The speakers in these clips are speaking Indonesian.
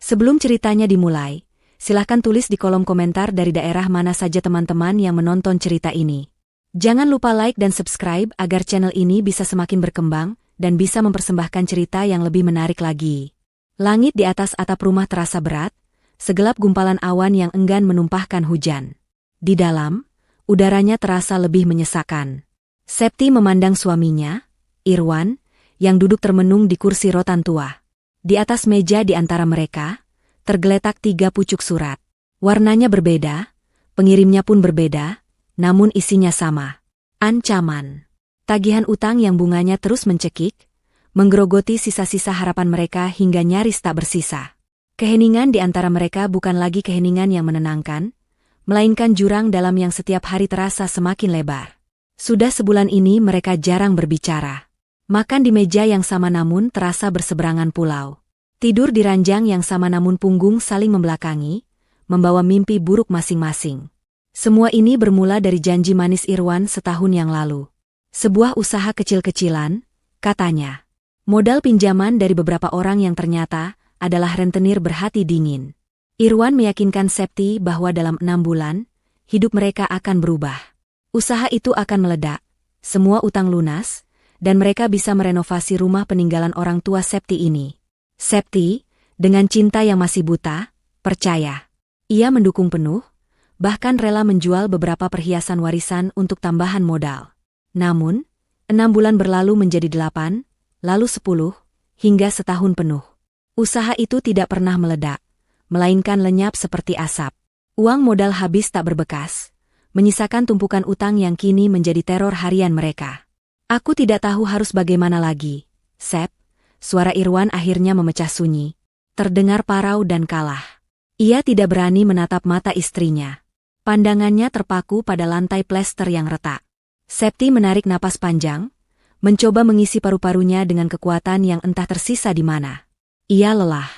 Sebelum ceritanya dimulai, silahkan tulis di kolom komentar dari daerah mana saja teman-teman yang menonton cerita ini. Jangan lupa like dan subscribe agar channel ini bisa semakin berkembang dan bisa mempersembahkan cerita yang lebih menarik lagi. Langit di atas atap rumah terasa berat, segelap gumpalan awan yang enggan menumpahkan hujan. Di dalam, udaranya terasa lebih menyesakan. Septi memandang suaminya, Irwan, yang duduk termenung di kursi rotan tua. Di atas meja di antara mereka, tergeletak 3 pucuk surat. Warnanya berbeda, pengirimnya pun berbeda, namun isinya sama. Ancaman. Tagihan utang yang bunganya terus mencekik, menggerogoti sisa-sisa harapan mereka hingga nyaris tak bersisa. Keheningan di antara mereka bukan lagi keheningan yang menenangkan, melainkan jurang dalam yang setiap hari terasa semakin lebar. Sudah sebulan ini mereka jarang berbicara. Makan di meja yang sama namun terasa berseberangan pulau. Tidur di ranjang yang sama namun punggung saling membelakangi, membawa mimpi buruk masing-masing. Semua ini bermula dari janji manis Irwan setahun yang lalu. Sebuah usaha kecil-kecilan, katanya. Modal pinjaman dari beberapa orang yang ternyata adalah rentenir berhati dingin. Irwan meyakinkan Septi bahwa dalam 6 bulan, hidup mereka akan berubah. Usaha itu akan meledak, semua utang lunas, dan mereka bisa merenovasi rumah peninggalan orang tua Septi ini. Septi, dengan cinta yang masih buta, percaya. Ia mendukung penuh, bahkan rela menjual beberapa perhiasan warisan untuk tambahan modal. Namun, 6 bulan berlalu menjadi 8, lalu 10, hingga setahun penuh. Usaha itu tidak pernah meledak, melainkan lenyap seperti asap. Uang modal habis tak berbekas, menyisakan tumpukan utang yang kini menjadi teror harian mereka. Aku tidak tahu harus bagaimana lagi, Sep. Suara Irwan akhirnya memecah sunyi. Terdengar parau dan kalah. Ia tidak berani menatap mata istrinya. Pandangannya terpaku pada lantai plester yang retak. Septi menarik napas panjang, mencoba mengisi paru-parunya dengan kekuatan yang entah tersisa di mana. Ia lelah.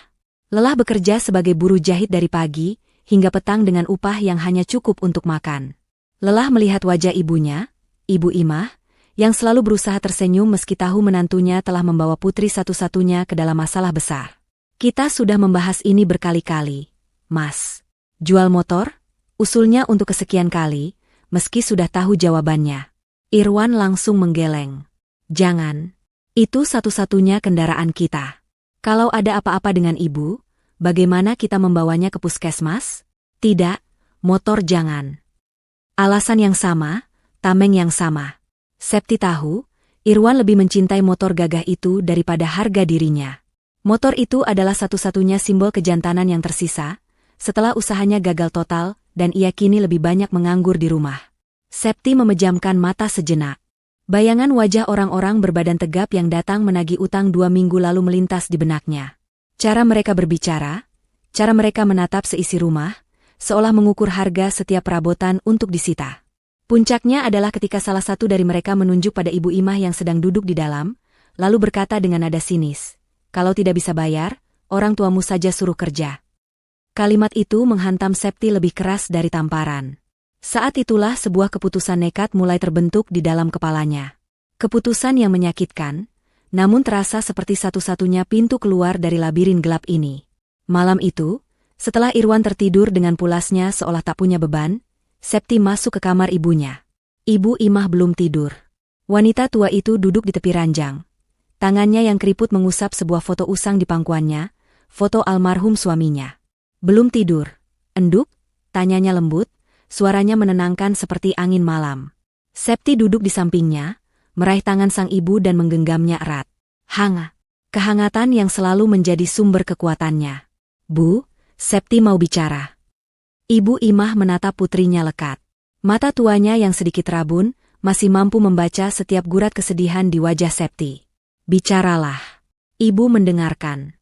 Lelah bekerja sebagai buruh jahit dari pagi hingga petang dengan upah yang hanya cukup untuk makan. Lelah melihat wajah ibunya, Ibu Imah, yang selalu berusaha tersenyum meski tahu menantunya telah membawa putri satu-satunya ke dalam masalah besar. Kita sudah membahas ini berkali-kali, Mas. Jual motor? Usulnya untuk kesekian kali, meski sudah tahu jawabannya. Irwan langsung menggeleng. Jangan. Itu satu-satunya kendaraan kita. Kalau ada apa-apa dengan ibu, bagaimana kita membawanya ke puskesmas? Tidak, motor jangan. Alasan yang sama, tameng yang sama. Septi tahu, Irwan lebih mencintai motor gagah itu daripada harga dirinya. Motor itu adalah satu-satunya simbol kejantanan yang tersisa, setelah usahanya gagal total dan ia kini lebih banyak menganggur di rumah. Septi memejamkan mata sejenak. Bayangan wajah orang-orang berbadan tegap yang datang menagih utang 2 minggu lalu melintas di benaknya. Cara mereka berbicara, cara mereka menatap seisi rumah, seolah mengukur harga setiap perabotan untuk disita. Puncaknya adalah ketika salah satu dari mereka menunjuk pada Ibu Imah yang sedang duduk di dalam, lalu berkata dengan nada sinis, "Kalau tidak bisa bayar, orang tuamu saja suruh kerja." Kalimat itu menghantam Septi lebih keras dari tamparan. Saat itulah sebuah keputusan nekat mulai terbentuk di dalam kepalanya. Keputusan yang menyakitkan, namun terasa seperti satu-satunya pintu keluar dari labirin gelap ini. Malam itu, setelah Irwan tertidur dengan pulasnya seolah tak punya beban, Septi masuk ke kamar ibunya. Ibu Imah belum tidur. Wanita tua itu duduk di tepi ranjang. Tangannya yang keriput mengusap sebuah foto usang di pangkuannya, foto almarhum suaminya. Belum tidur, enduk? Tanyanya lembut, suaranya menenangkan seperti angin malam. Septi duduk di sampingnya, meraih tangan sang ibu dan menggenggamnya erat. Hangat. Kehangatan yang selalu menjadi sumber kekuatannya. Bu, Septi mau bicara. Ibu Imah menatap putrinya lekat. Mata tuanya yang sedikit rabun, masih mampu membaca setiap gurat kesedihan di wajah Septi. Bicaralah. Ibu mendengarkan.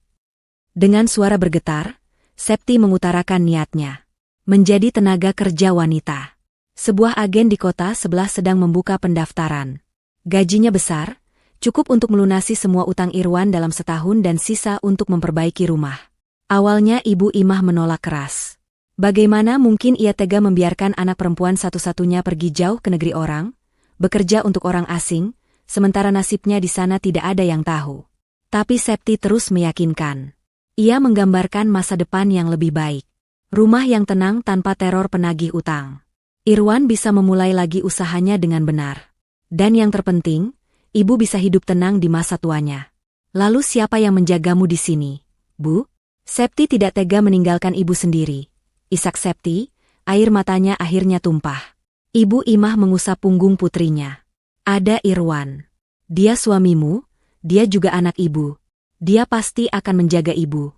Dengan suara bergetar, Septi mengutarakan niatnya. Menjadi tenaga kerja wanita. Sebuah agen di kota sebelah sedang membuka pendaftaran. Gajinya besar, cukup untuk melunasi semua utang Irwan dalam setahun dan sisa untuk memperbaiki rumah. Awalnya Ibu Imah menolak keras. Bagaimana mungkin ia tega membiarkan anak perempuan satu-satunya pergi jauh ke negeri orang, bekerja untuk orang asing, sementara nasibnya di sana tidak ada yang tahu. Tapi Septi terus meyakinkan. Ia menggambarkan masa depan yang lebih baik. Rumah yang tenang tanpa teror penagih utang. Irwan bisa memulai lagi usahanya dengan benar. Dan yang terpenting, ibu bisa hidup tenang di masa tuanya. Lalu siapa yang menjagamu di sini, Bu? Septi tidak tega meninggalkan ibu sendiri. Isak Septi, air matanya akhirnya tumpah. Ibu Imah mengusap punggung putrinya. Ada Irwan. Dia suamimu, dia juga anak ibu. Dia pasti akan menjaga ibu.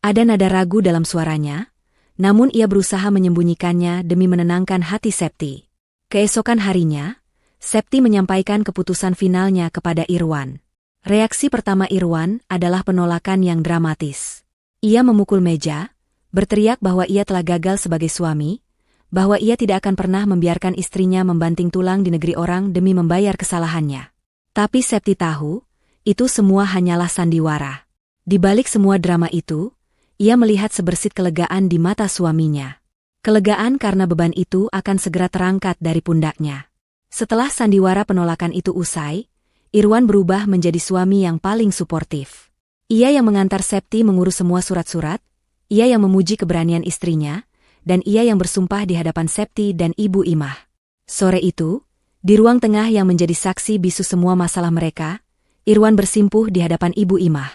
Ada nada ragu dalam suaranya, namun ia berusaha menyembunyikannya demi menenangkan hati Septi. Keesokan harinya, Septi menyampaikan keputusan finalnya kepada Irwan. Reaksi pertama Irwan adalah penolakan yang dramatis. Ia memukul meja, berteriak bahwa ia telah gagal sebagai suami, bahwa ia tidak akan pernah membiarkan istrinya membanting tulang di negeri orang demi membayar kesalahannya. Tapi Septi tahu, itu semua hanyalah sandiwara. Di balik semua drama itu, ia melihat sebersit kelegaan di mata suaminya. Kelegaan karena beban itu akan segera terangkat dari pundaknya. Setelah sandiwara penolakan itu usai, Irwan berubah menjadi suami yang paling suportif. Ia yang mengantar Septi mengurus semua surat-surat, ia yang memuji keberanian istrinya, dan ia yang bersumpah di hadapan Septi dan Ibu Imah. Sore itu, di ruang tengah yang menjadi saksi bisu semua masalah mereka, Irwan bersimpuh di hadapan Ibu Imah.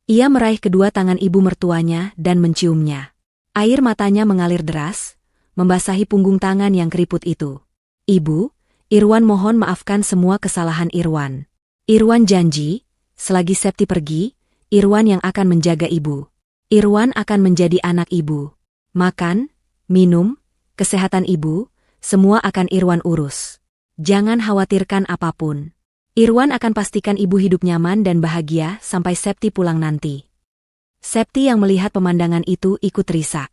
Ia meraih kedua tangan ibu mertuanya dan menciumnya. Air matanya mengalir deras, membasahi punggung tangan yang keriput itu. Ibu, Irwan mohon maafkan semua kesalahan Irwan. Irwan janji, selagi Septi pergi, Irwan yang akan menjaga ibu. Irwan akan menjadi anak ibu. Makan, minum, kesehatan ibu, semua akan Irwan urus. Jangan khawatirkan apapun. Irwan akan pastikan ibu hidup nyaman dan bahagia sampai Septi pulang nanti. Septi yang melihat pemandangan itu ikut risak.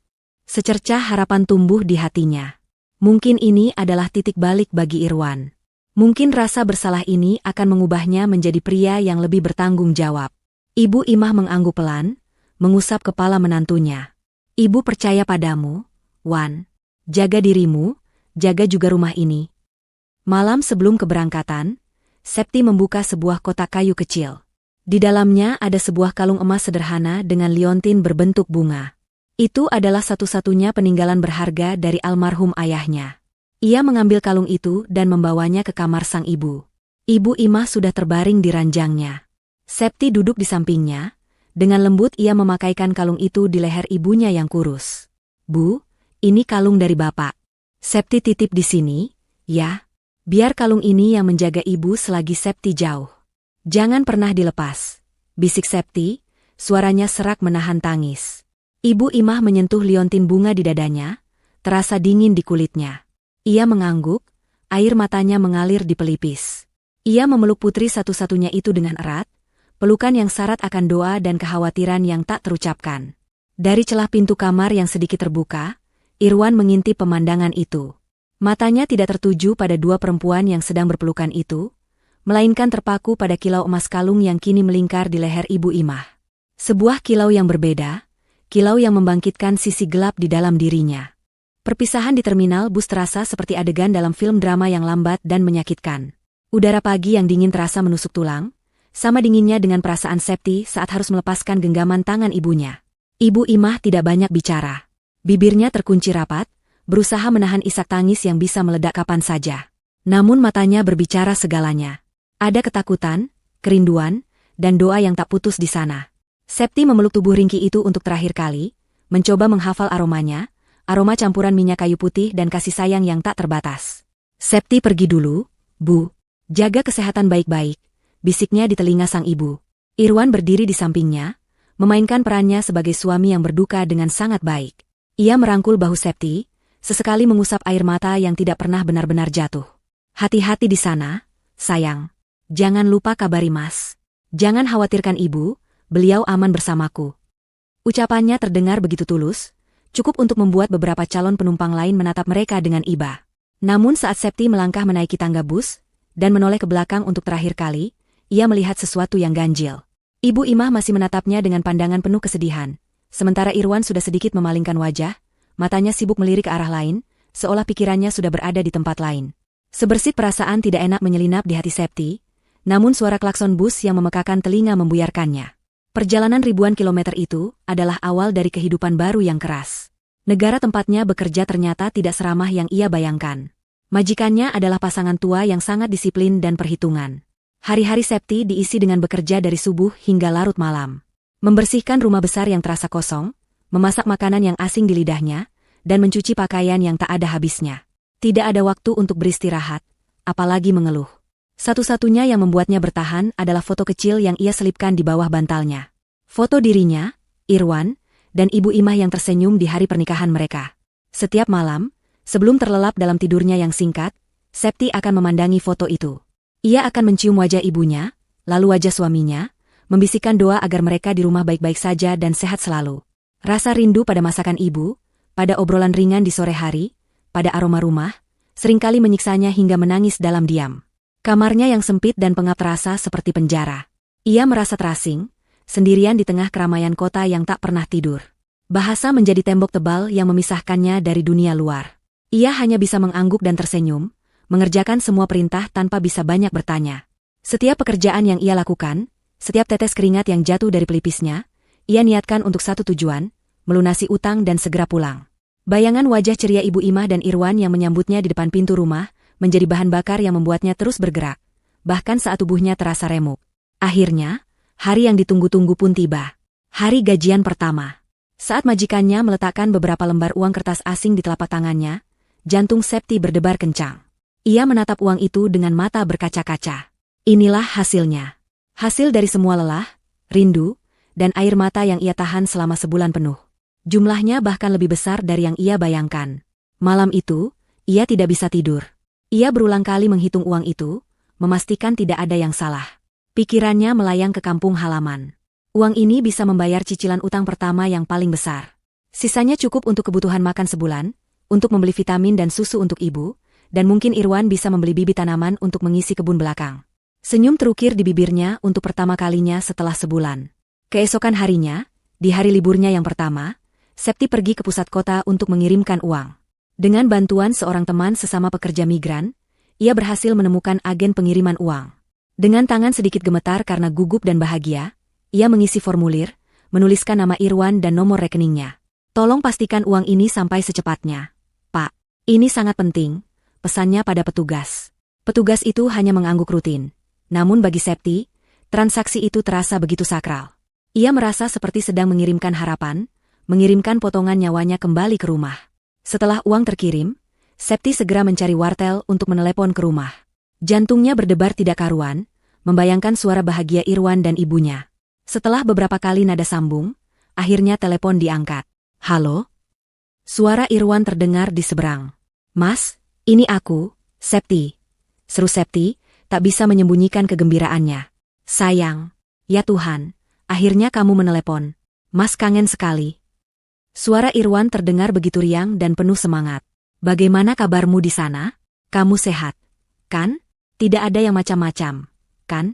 Secercah harapan tumbuh di hatinya. Mungkin ini adalah titik balik bagi Irwan. Mungkin rasa bersalah ini akan mengubahnya menjadi pria yang lebih bertanggung jawab. Ibu Imah mengangguk pelan, mengusap kepala menantunya. Ibu percaya padamu, Wan. Jaga dirimu, jaga juga rumah ini. Malam sebelum keberangkatan, Septi membuka sebuah kotak kayu kecil. Di dalamnya ada sebuah kalung emas sederhana dengan liontin berbentuk bunga. Itu adalah satu-satunya peninggalan berharga dari almarhum ayahnya. Ia mengambil kalung itu dan membawanya ke kamar sang ibu. Ibu Imah sudah terbaring di ranjangnya. Septi duduk di sampingnya. Dengan lembut ia memakaikan kalung itu di leher ibunya yang kurus. Bu, ini kalung dari bapak. Septi titip di sini, ya. Biar kalung ini yang menjaga ibu selagi Septi jauh. Jangan pernah dilepas. Bisik Septi, suaranya serak menahan tangis. Ibu Imah menyentuh liontin bunga di dadanya, terasa dingin di kulitnya. Ia mengangguk, air matanya mengalir di pelipis. Ia memeluk putri satu-satunya itu dengan erat, pelukan yang syarat akan doa dan kekhawatiran yang tak terucapkan. Dari celah pintu kamar yang sedikit terbuka, Irwan mengintip pemandangan itu. Matanya tidak tertuju pada dua perempuan yang sedang berpelukan itu, melainkan terpaku pada kilau emas kalung yang kini melingkar di leher Ibu Imah. Sebuah kilau yang berbeda, kilau yang membangkitkan sisi gelap di dalam dirinya. Perpisahan di terminal bus terasa seperti adegan dalam film drama yang lambat dan menyakitkan. Udara pagi yang dingin terasa menusuk tulang, sama dinginnya dengan perasaan Septi saat harus melepaskan genggaman tangan ibunya. Ibu Imah tidak banyak bicara. Bibirnya terkunci rapat, berusaha menahan isak tangis yang bisa meledak kapan saja. Namun matanya berbicara segalanya. Ada ketakutan, kerinduan, dan doa yang tak putus di sana. Septi memeluk tubuh ringki itu untuk terakhir kali, mencoba menghafal aromanya, aroma campuran minyak kayu putih dan kasih sayang yang tak terbatas. Septi pergi dulu, Bu. Jaga kesehatan baik-baik, bisiknya di telinga sang ibu. Irwan berdiri di sampingnya, memainkan perannya sebagai suami yang berduka dengan sangat baik. Ia merangkul bahu Septi, sesekali mengusap air mata yang tidak pernah benar-benar jatuh. Hati-hati di sana, sayang. Jangan lupa kabari Mas. Jangan khawatirkan ibu, beliau aman bersamaku. Ucapannya terdengar begitu tulus, cukup untuk membuat beberapa calon penumpang lain menatap mereka dengan iba. Namun saat Septi melangkah menaiki tangga bus, dan menoleh ke belakang untuk terakhir kali, ia melihat sesuatu yang ganjil. Ibu Imah masih menatapnya dengan pandangan penuh kesedihan, sementara Irwan sudah sedikit memalingkan wajah, matanya sibuk melirik ke arah lain, seolah pikirannya sudah berada di tempat lain. Sebersit perasaan tidak enak menyelinap di hati Septi, namun suara klakson bus yang memekakan telinga membuyarkannya. Perjalanan ribuan kilometer itu adalah awal dari kehidupan baru yang keras. Negara tempatnya bekerja ternyata tidak seramah yang ia bayangkan. Majikannya adalah pasangan tua yang sangat disiplin dan perhitungan. Hari-hari Septi diisi dengan bekerja dari subuh hingga larut malam. Membersihkan rumah besar yang terasa kosong, memasak makanan yang asing di lidahnya, dan mencuci pakaian yang tak ada habisnya. Tidak ada waktu untuk beristirahat, apalagi mengeluh. Satu-satunya yang membuatnya bertahan adalah foto kecil yang ia selipkan di bawah bantalnya. Foto dirinya, Irwan, dan Ibu Imah yang tersenyum di hari pernikahan mereka. Setiap malam, sebelum terlelap dalam tidurnya yang singkat, Septi akan memandangi foto itu. Ia akan mencium wajah ibunya, lalu wajah suaminya, membisikkan doa agar mereka di rumah baik-baik saja dan sehat selalu. Rasa rindu pada masakan ibu, pada obrolan ringan di sore hari, pada aroma rumah, seringkali menyiksanya hingga menangis dalam diam. Kamarnya yang sempit dan pengap terasa seperti penjara. Ia merasa terasing, sendirian di tengah keramaian kota yang tak pernah tidur. Bahasa menjadi tembok tebal yang memisahkannya dari dunia luar. Ia hanya bisa mengangguk dan tersenyum, mengerjakan semua perintah tanpa bisa banyak bertanya. Setiap pekerjaan yang ia lakukan, setiap tetes keringat yang jatuh dari pelipisnya, ia niatkan untuk satu tujuan, melunasi utang dan segera pulang. Bayangan wajah ceria Ibu Imah dan Irwan yang menyambutnya di depan pintu rumah, menjadi bahan bakar yang membuatnya terus bergerak, bahkan saat tubuhnya terasa remuk. Akhirnya, hari yang ditunggu-tunggu pun tiba. Hari gajian pertama. Saat majikannya meletakkan beberapa lembar uang kertas asing di telapak tangannya, jantung Septi berdebar kencang. Ia menatap uang itu dengan mata berkaca-kaca. Inilah hasilnya. Hasil dari semua lelah, rindu, dan air mata yang ia tahan selama sebulan penuh. Jumlahnya bahkan lebih besar dari yang ia bayangkan. Malam itu, ia tidak bisa tidur. Ia berulang kali menghitung uang itu, memastikan tidak ada yang salah. Pikirannya melayang ke kampung halaman. Uang ini bisa membayar cicilan utang pertama yang paling besar. Sisanya cukup untuk kebutuhan makan sebulan, untuk membeli vitamin dan susu untuk ibu, dan mungkin Irwan bisa membeli bibit tanaman untuk mengisi kebun belakang. Senyum terukir di bibirnya untuk pertama kalinya setelah sebulan. Keesokan harinya, di hari liburnya yang pertama, Septi pergi ke pusat kota untuk mengirimkan uang. Dengan bantuan seorang teman sesama pekerja migran, ia berhasil menemukan agen pengiriman uang. Dengan tangan sedikit gemetar karena gugup dan bahagia, ia mengisi formulir, menuliskan nama Irwan dan nomor rekeningnya. Tolong pastikan uang ini sampai secepatnya. Pak, ini sangat penting, pesannya pada petugas. Petugas itu hanya mengangguk rutin. Namun bagi Septi, transaksi itu terasa begitu sakral. Ia merasa seperti sedang mengirimkan harapan, mengirimkan potongan nyawanya kembali ke rumah. Setelah uang terkirim, Septi segera mencari wartel untuk menelepon ke rumah. Jantungnya berdebar tidak karuan, membayangkan suara bahagia Irwan dan ibunya. Setelah beberapa kali nada sambung, akhirnya telepon diangkat. Halo? Suara Irwan terdengar di seberang. Mas, ini aku, Septi. Seru Septi, tak bisa menyembunyikan kegembiraannya. Sayang, ya Tuhan, akhirnya kamu menelepon. Mas kangen sekali. Suara Irwan terdengar begitu riang dan penuh semangat. Bagaimana kabarmu di sana? Kamu sehat, kan? Tidak ada yang macam-macam, kan?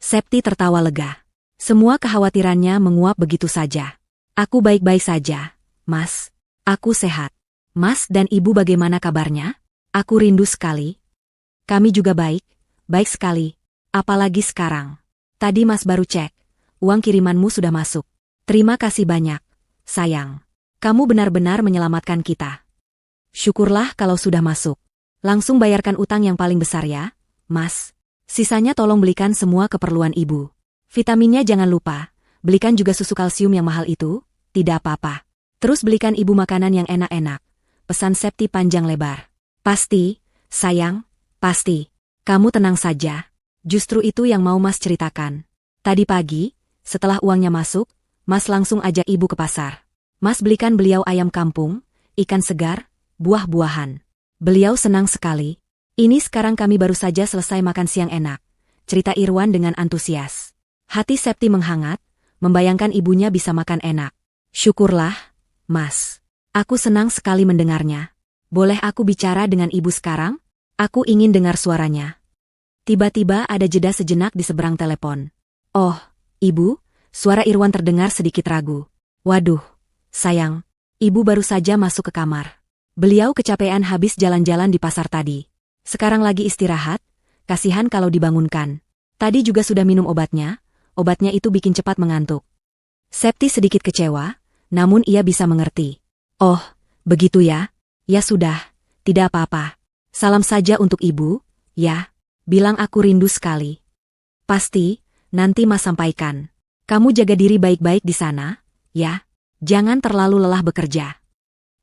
Septi tertawa lega. Semua kekhawatirannya menguap begitu saja. Aku baik-baik saja, Mas. Aku sehat. Mas dan Ibu bagaimana kabarnya? Aku rindu sekali. Kami juga baik, baik sekali. Apalagi sekarang. Tadi Mas baru cek, uang kirimanmu sudah masuk. Terima kasih banyak. Sayang, kamu benar-benar menyelamatkan kita. Syukurlah kalau sudah masuk. Langsung bayarkan utang yang paling besar ya, Mas. Sisanya tolong belikan semua keperluan ibu. Vitaminnya jangan lupa, belikan juga susu kalsium yang mahal itu, tidak apa-apa. Terus belikan ibu makanan yang enak-enak. Pesan Septi panjang lebar. Pasti, sayang, pasti. Kamu tenang saja. Justru itu yang mau Mas ceritakan. Tadi pagi, setelah uangnya masuk, Mas langsung ajak ibu ke pasar. Mas belikan beliau ayam kampung, ikan segar, buah-buahan. Beliau senang sekali. Ini sekarang kami baru saja selesai makan siang enak, cerita Irwan dengan antusias. Hati Septi menghangat, membayangkan ibunya bisa makan enak. Syukurlah, Mas. Aku senang sekali mendengarnya. Boleh aku bicara dengan ibu sekarang? Aku ingin dengar suaranya. Tiba-tiba ada jeda sejenak di seberang telepon. Oh, ibu? Suara Irwan terdengar sedikit ragu. Waduh, sayang, ibu baru saja masuk ke kamar. Beliau kecapean habis jalan-jalan di pasar tadi. Sekarang lagi istirahat, kasihan kalau dibangunkan. Tadi juga sudah minum obatnya obatnya itu bikin cepat mengantuk. Septi sedikit kecewa, namun ia bisa mengerti. Oh, begitu ya? Ya sudah, tidak apa-apa. Salam saja untuk ibu, ya. Bilang aku rindu sekali. Pasti, nanti Mas sampaikan. Kamu jaga diri baik-baik di sana, ya. Jangan terlalu lelah bekerja.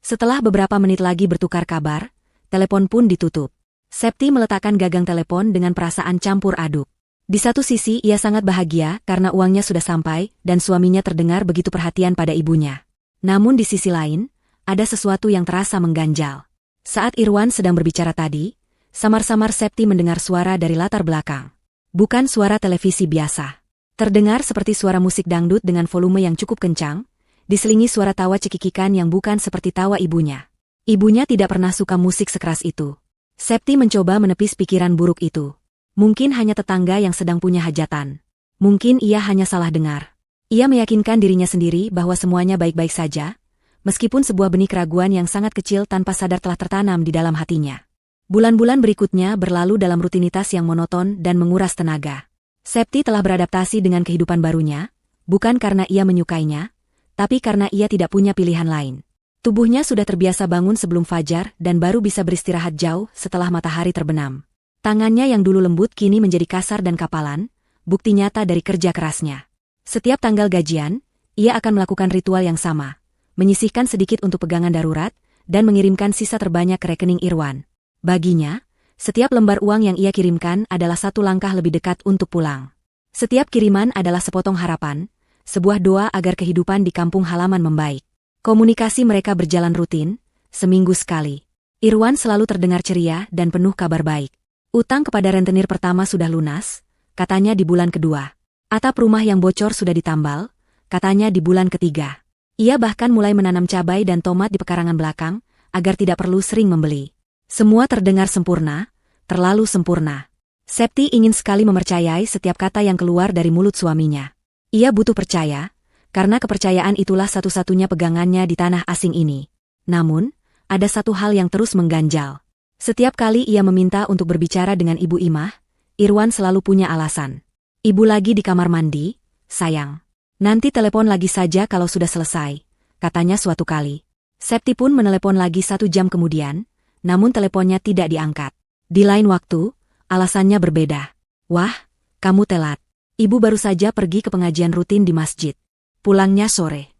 Setelah beberapa menit lagi bertukar kabar, telepon pun ditutup. Septi meletakkan gagang telepon dengan perasaan campur aduk. Di satu sisi ia sangat bahagia karena uangnya sudah sampai dan suaminya terdengar begitu perhatian pada ibunya. Namun di sisi lain, ada sesuatu yang terasa mengganjal. Saat Irwan sedang berbicara tadi, samar-samar Septi mendengar suara dari latar belakang. Bukan suara televisi biasa. Terdengar seperti suara musik dangdut dengan volume yang cukup kencang, diselingi suara tawa cekikikan yang bukan seperti tawa ibunya. Ibunya tidak pernah suka musik sekeras itu. Septi mencoba menepis pikiran buruk itu. Mungkin hanya tetangga yang sedang punya hajatan. Mungkin ia hanya salah dengar. Ia meyakinkan dirinya sendiri bahwa semuanya baik-baik saja, meskipun sebuah benih keraguan yang sangat kecil tanpa sadar telah tertanam di dalam hatinya. Bulan-bulan berikutnya berlalu dalam rutinitas yang monoton dan menguras tenaga. Septi telah beradaptasi dengan kehidupan barunya, bukan karena ia menyukainya, tapi karena ia tidak punya pilihan lain. Tubuhnya sudah terbiasa bangun sebelum fajar dan baru bisa beristirahat jauh setelah matahari terbenam. Tangannya yang dulu lembut kini menjadi kasar dan kapalan, bukti nyata dari kerja kerasnya. Setiap tanggal gajian, ia akan melakukan ritual yang sama, menyisihkan sedikit untuk pegangan darurat, dan mengirimkan sisa terbanyak ke rekening Irwan. Baginya, setiap lembar uang yang ia kirimkan adalah satu langkah lebih dekat untuk pulang. Setiap kiriman adalah sepotong harapan, sebuah doa agar kehidupan di kampung halaman membaik. Komunikasi mereka berjalan rutin, seminggu sekali. Irwan selalu terdengar ceria dan penuh kabar baik. Utang kepada rentenir pertama sudah lunas, katanya di bulan kedua. Atap rumah yang bocor sudah ditambal, katanya di bulan ketiga. Ia bahkan mulai menanam cabai dan tomat di pekarangan belakang, agar tidak perlu sering membeli. Semua terdengar sempurna, terlalu sempurna. Septi ingin sekali mempercayai setiap kata yang keluar dari mulut suaminya. Ia butuh percaya, karena kepercayaan itulah satu-satunya pegangannya di tanah asing ini. Namun, ada satu hal yang terus mengganjal. Setiap kali ia meminta untuk berbicara dengan Ibu Imah, Irwan selalu punya alasan. Ibu lagi di kamar mandi, sayang. Nanti telepon lagi saja kalau sudah selesai, katanya suatu kali. Septi pun menelepon lagi 1 jam kemudian, namun teleponnya tidak diangkat. Di lain waktu, alasannya berbeda. Wah, kamu telat. Ibu baru saja pergi ke pengajian rutin di masjid. Pulangnya sore.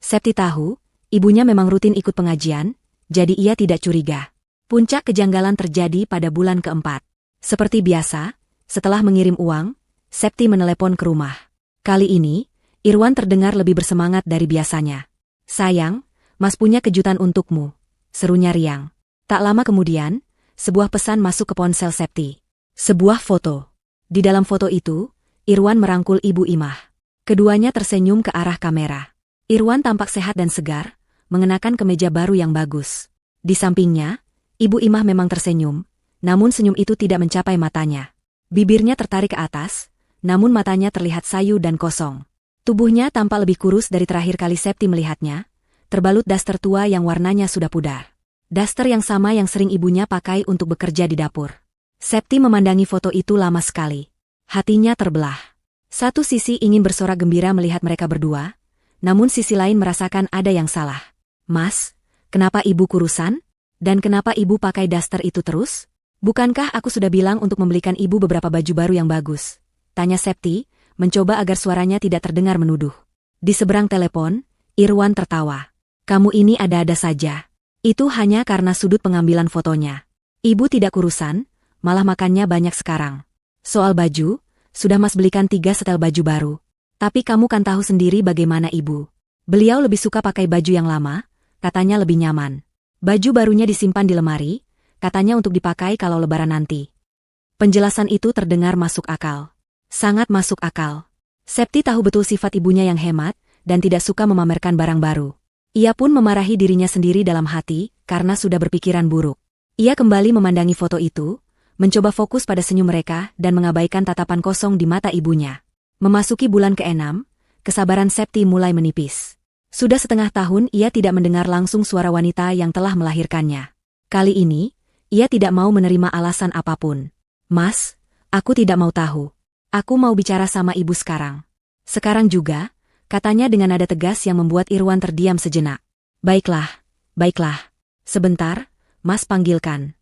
Septi tahu, ibunya memang rutin ikut pengajian, jadi ia tidak curiga. Puncak kejanggalan terjadi pada bulan keempat. Seperti biasa, setelah mengirim uang, Septi menelepon ke rumah. Kali ini, Irwan terdengar lebih bersemangat dari biasanya. Sayang, Mas punya kejutan untukmu, serunya riang. Tak lama kemudian, sebuah pesan masuk ke ponsel Septi. Sebuah foto. Di dalam foto itu, Irwan merangkul Ibu Imah. Keduanya tersenyum ke arah kamera. Irwan tampak sehat dan segar, mengenakan kemeja baru yang bagus. Di sampingnya, Ibu Imah memang tersenyum, namun senyum itu tidak mencapai matanya. Bibirnya tertarik ke atas, namun matanya terlihat sayu dan kosong. Tubuhnya tampak lebih kurus dari terakhir kali Septi melihatnya, terbalut daster tua yang warnanya sudah pudar. Daster yang sama yang sering ibunya pakai untuk bekerja di dapur. Septi memandangi foto itu lama sekali. Hatinya terbelah. Satu sisi ingin bersorak gembira melihat mereka berdua, namun sisi lain merasakan ada yang salah. Mas, kenapa ibu kurusan? Dan kenapa ibu pakai daster itu terus? Bukankah aku sudah bilang untuk membelikan ibu beberapa baju baru yang bagus? Tanya Septi, mencoba agar suaranya tidak terdengar menuduh. Di seberang telepon, Irwan tertawa. Kamu ini ada-ada saja. Itu hanya karena sudut pengambilan fotonya. Ibu tidak kurusan, malah makannya banyak sekarang. Soal baju, sudah Mas belikan 3 setel baju baru. Tapi kamu kan tahu sendiri bagaimana ibu. Beliau lebih suka pakai baju yang lama, katanya lebih nyaman. Baju barunya disimpan di lemari, katanya untuk dipakai kalau lebaran nanti. Penjelasan itu terdengar masuk akal. Sangat masuk akal. Septi tahu betul sifat ibunya yang hemat, dan tidak suka memamerkan barang baru. Ia pun memarahi dirinya sendiri dalam hati, karena sudah berpikiran buruk. Ia kembali memandangi foto itu, mencoba fokus pada senyum mereka dan mengabaikan tatapan kosong di mata ibunya. Memasuki bulan ke-6, kesabaran Septi mulai menipis. Sudah setengah tahun ia tidak mendengar langsung suara wanita yang telah melahirkannya. Kali ini, ia tidak mau menerima alasan apapun. Mas, aku tidak mau tahu. Aku mau bicara sama ibu sekarang. Sekarang juga, katanya dengan nada tegas yang membuat Irwan terdiam sejenak. Baiklah, baiklah. Sebentar, Mas panggilkan.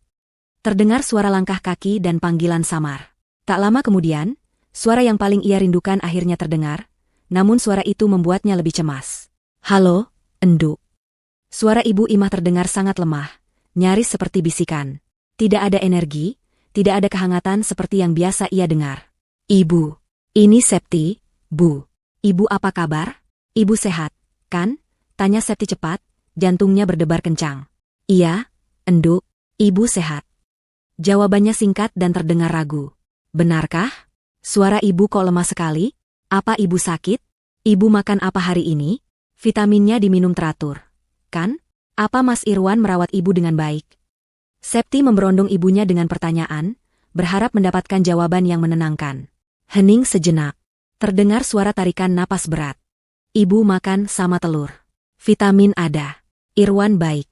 Terdengar suara langkah kaki dan panggilan samar. Tak lama kemudian, suara yang paling ia rindukan akhirnya terdengar, namun suara itu membuatnya lebih cemas. Halo, Enduk. Suara Ibu Imah terdengar sangat lemah, nyaris seperti bisikan. Tidak ada energi, tidak ada kehangatan seperti yang biasa ia dengar. Ibu, ini Septi, Bu. Ibu apa kabar? Ibu sehat, kan? Tanya Septi cepat, jantungnya berdebar kencang. Iya, Enduk, Ibu sehat. Jawabannya singkat dan terdengar ragu. Benarkah? Suara Ibu kok lemah sekali? Apa Ibu sakit? Ibu makan apa hari ini? Vitaminnya diminum teratur, kan? Apa Mas Irwan merawat Ibu dengan baik? Septi memberondong ibunya dengan pertanyaan, berharap mendapatkan jawaban yang menenangkan. Hening sejenak. Terdengar suara tarikan napas berat. Ibu makan sama telur. Vitamin ada. Irwan baik.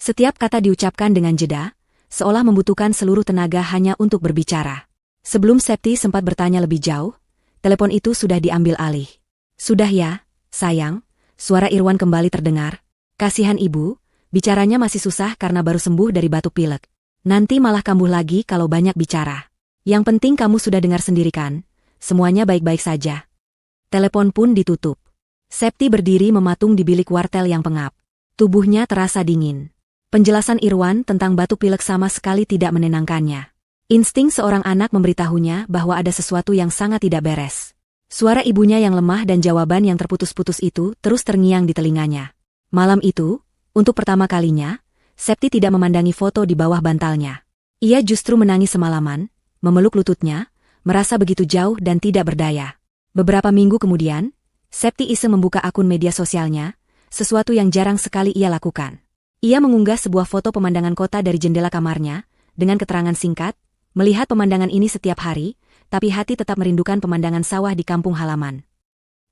Setiap kata diucapkan dengan jeda, seolah membutuhkan seluruh tenaga hanya untuk berbicara. Sebelum Septi sempat bertanya lebih jauh, telepon itu sudah diambil alih. Sudah ya, sayang, suara Irwan kembali terdengar. Kasihan Ibu, bicaranya masih susah karena baru sembuh dari batuk pilek. Nanti malah kambuh lagi kalau banyak bicara. Yang penting kamu sudah dengar sendiri kan? Semuanya baik-baik saja. Telepon pun ditutup. Septi berdiri mematung di bilik wartel yang pengap. Tubuhnya terasa dingin. Penjelasan Irwan tentang batuk pilek sama sekali tidak menenangkannya. Insting seorang anak memberitahunya bahwa ada sesuatu yang sangat tidak beres. Suara ibunya yang lemah dan jawaban yang terputus-putus itu terus terngiang di telinganya. Malam itu, untuk pertama kalinya, Septi tidak memandangi foto di bawah bantalnya. Ia justru menangis semalaman, memeluk lututnya, merasa begitu jauh dan tidak berdaya. Beberapa minggu kemudian, Septi iseng membuka akun media sosialnya, sesuatu yang jarang sekali ia lakukan. Ia mengunggah sebuah foto pemandangan kota dari jendela kamarnya, dengan keterangan singkat, melihat pemandangan ini setiap hari, tapi hati tetap merindukan pemandangan sawah di kampung halaman.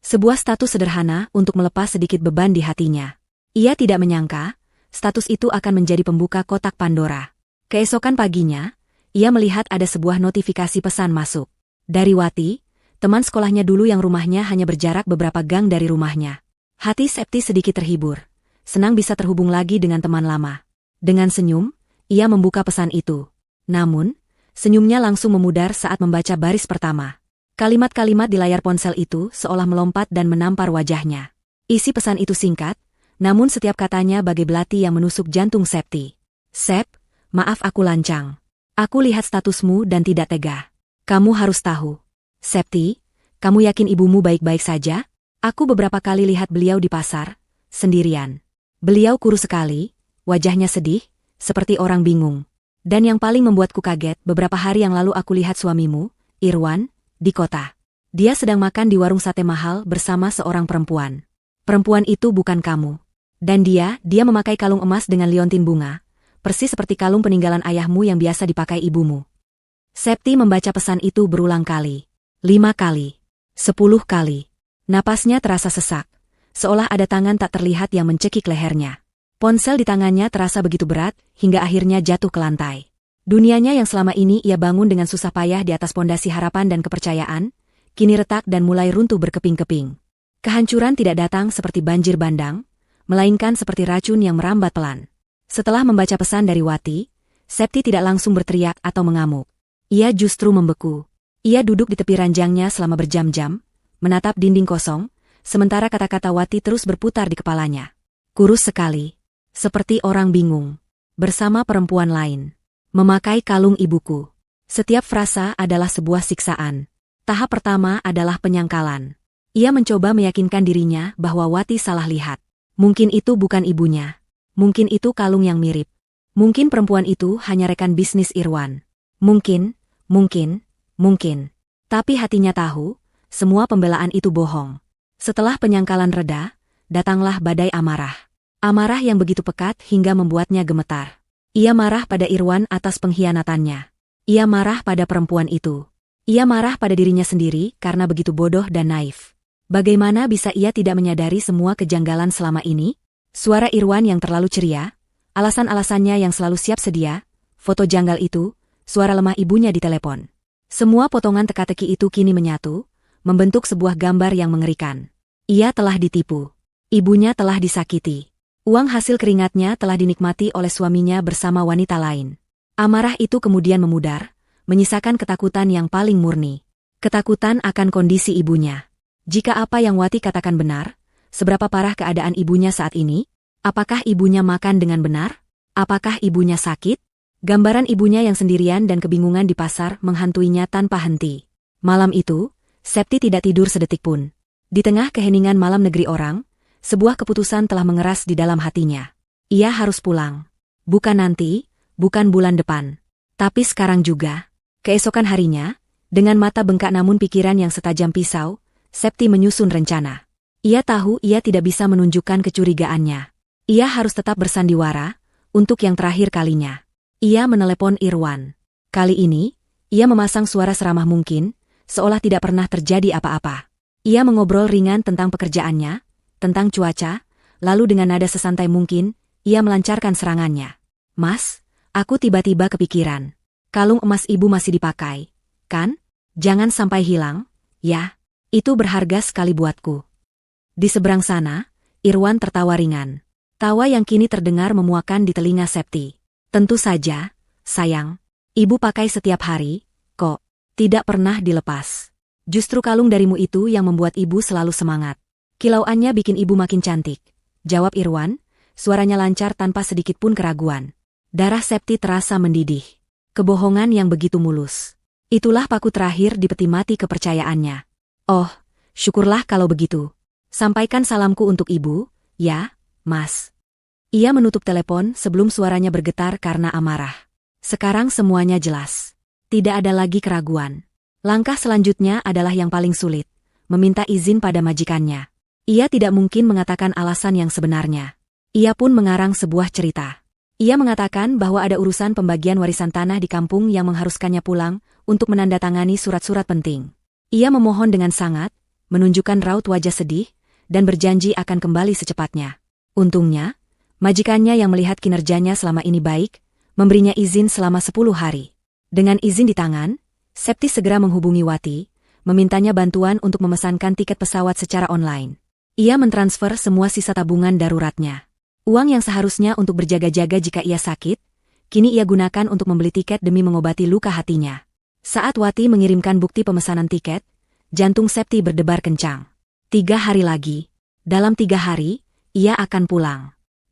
Sebuah status sederhana untuk melepas sedikit beban di hatinya. Ia tidak menyangka, status itu akan menjadi pembuka kotak Pandora. Keesokan paginya, ia melihat ada sebuah notifikasi pesan masuk. Dari Wati, teman sekolahnya dulu yang rumahnya hanya berjarak beberapa gang dari rumahnya. Hati Septi sedikit terhibur. Senang bisa terhubung lagi dengan teman lama. Dengan senyum, ia membuka pesan itu. Namun, senyumnya langsung memudar saat membaca baris pertama. Kalimat-kalimat di layar ponsel itu seolah melompat dan menampar wajahnya. Isi pesan itu singkat, namun setiap katanya bagai belati yang menusuk jantung Septi. Sep, maaf aku lancang. Aku lihat statusmu dan tidak tega. Kamu harus tahu. Septi, kamu yakin ibumu baik-baik saja? Aku beberapa kali lihat beliau di pasar, sendirian. Beliau kurus sekali, wajahnya sedih, seperti orang bingung. Dan yang paling membuatku kaget, beberapa hari yang lalu aku lihat suamimu, Irwan, di kota. Dia sedang makan di warung sate mahal bersama seorang perempuan. Perempuan itu bukan kamu. Dan dia memakai kalung emas dengan liontin bunga, persis seperti kalung peninggalan ayahmu yang biasa dipakai ibumu. Septi membaca pesan itu berulang kali. 5 kali. 10 kali. Napasnya terasa sesak, seolah ada tangan tak terlihat yang mencekik lehernya. Ponsel di tangannya terasa begitu berat, hingga akhirnya jatuh ke lantai. Dunianya yang selama ini ia bangun dengan susah payah di atas pondasi harapan dan kepercayaan, kini retak dan mulai runtuh berkeping-keping. Kehancuran tidak datang seperti banjir bandang, melainkan seperti racun yang merambat pelan. Setelah membaca pesan dari Wati, Septi tidak langsung berteriak atau mengamuk. Ia justru membeku. Ia duduk di tepi ranjangnya selama berjam-jam, menatap dinding kosong, sementara kata-kata Wati terus berputar di kepalanya. Kurus sekali, seperti orang bingung. Bersama perempuan lain. Memakai kalung ibuku. Setiap frasa adalah sebuah siksaan. Tahap pertama adalah penyangkalan. Ia mencoba meyakinkan dirinya bahwa Wati salah lihat. Mungkin itu bukan ibunya. Mungkin itu kalung yang mirip. Mungkin perempuan itu hanya rekan bisnis Irwan. Mungkin. Tapi hatinya tahu, semua pembelaan itu bohong. Setelah penyangkalan reda, datanglah badai amarah. Amarah yang begitu pekat hingga membuatnya gemetar. Ia marah pada Irwan atas pengkhianatannya. Ia marah pada perempuan itu. Ia marah pada dirinya sendiri karena begitu bodoh dan naif. Bagaimana bisa ia tidak menyadari semua kejanggalan selama ini? Suara Irwan yang terlalu ceria, alasan-alasannya yang selalu siap sedia, foto janggal itu, suara lemah ibunya di telepon. Semua potongan teka-teki itu kini menyatu, membentuk sebuah gambar yang mengerikan. Ia telah ditipu. Ibunya telah disakiti. Uang hasil keringatnya telah dinikmati oleh suaminya bersama wanita lain. Amarah itu kemudian memudar, menyisakan ketakutan yang paling murni. Ketakutan akan kondisi ibunya. Jika apa yang Wati katakan benar, seberapa parah keadaan ibunya saat ini? Apakah ibunya makan dengan benar? Apakah ibunya sakit? Gambaran ibunya yang sendirian dan kebingungan di pasar menghantuinya tanpa henti. Malam itu, Septi tidak tidur sedetik pun. Di tengah keheningan malam negeri orang, sebuah keputusan telah mengeras di dalam hatinya. Ia harus pulang. Bukan nanti, bukan bulan depan. Tapi sekarang juga. Keesokan harinya, dengan mata bengkak namun pikiran yang setajam pisau, Septi menyusun rencana. Ia tahu ia tidak bisa menunjukkan kecurigaannya. Ia harus tetap bersandiwara, untuk yang terakhir kalinya. Ia menelepon Irwan. Kali ini, ia memasang suara seramah mungkin, seolah tidak pernah terjadi apa-apa. Ia mengobrol ringan tentang pekerjaannya, tentang cuaca, lalu dengan nada sesantai mungkin, ia melancarkan serangannya. Mas, aku tiba-tiba kepikiran. Kalung emas ibu masih dipakai, kan? Jangan sampai hilang, ya. Itu berharga sekali buatku. Di seberang sana, Irwan tertawa ringan. Tawa yang kini terdengar memuakan di telinga Septi. Tentu saja, sayang. Ibu pakai setiap hari, kok. Tidak pernah dilepas. Justru kalung darimu itu yang membuat ibu selalu semangat. Kilauannya bikin ibu makin cantik. Jawab Irwan, suaranya lancar tanpa sedikit pun keraguan. Darah Septi terasa mendidih. Kebohongan yang begitu mulus. Itulah paku terakhir di peti mati kepercayaannya. Oh, syukurlah kalau begitu. Sampaikan salamku untuk ibu, ya, Mas. Ia menutup telepon sebelum suaranya bergetar karena amarah. Sekarang semuanya jelas. Tidak ada lagi keraguan. Langkah selanjutnya adalah yang paling sulit, meminta izin pada majikannya. Ia tidak mungkin mengatakan alasan yang sebenarnya. Ia pun mengarang sebuah cerita. Ia mengatakan bahwa ada urusan pembagian warisan tanah di kampung yang mengharuskannya pulang untuk menandatangani surat-surat penting. Ia memohon dengan sangat, menunjukkan raut wajah sedih, dan berjanji akan kembali secepatnya. Untungnya, majikannya yang melihat kinerjanya selama ini baik, memberinya izin selama 10 hari. Dengan izin di tangan, Septi segera menghubungi Wati, memintanya bantuan untuk memesankan tiket pesawat secara online. Ia mentransfer semua sisa tabungan daruratnya. Uang yang seharusnya untuk berjaga-jaga jika ia sakit, kini ia gunakan untuk membeli tiket demi mengobati luka hatinya. Saat Wati mengirimkan bukti pemesanan tiket, jantung Septi berdebar kencang. 3 hari lagi, dalam 3 hari, ia akan pulang.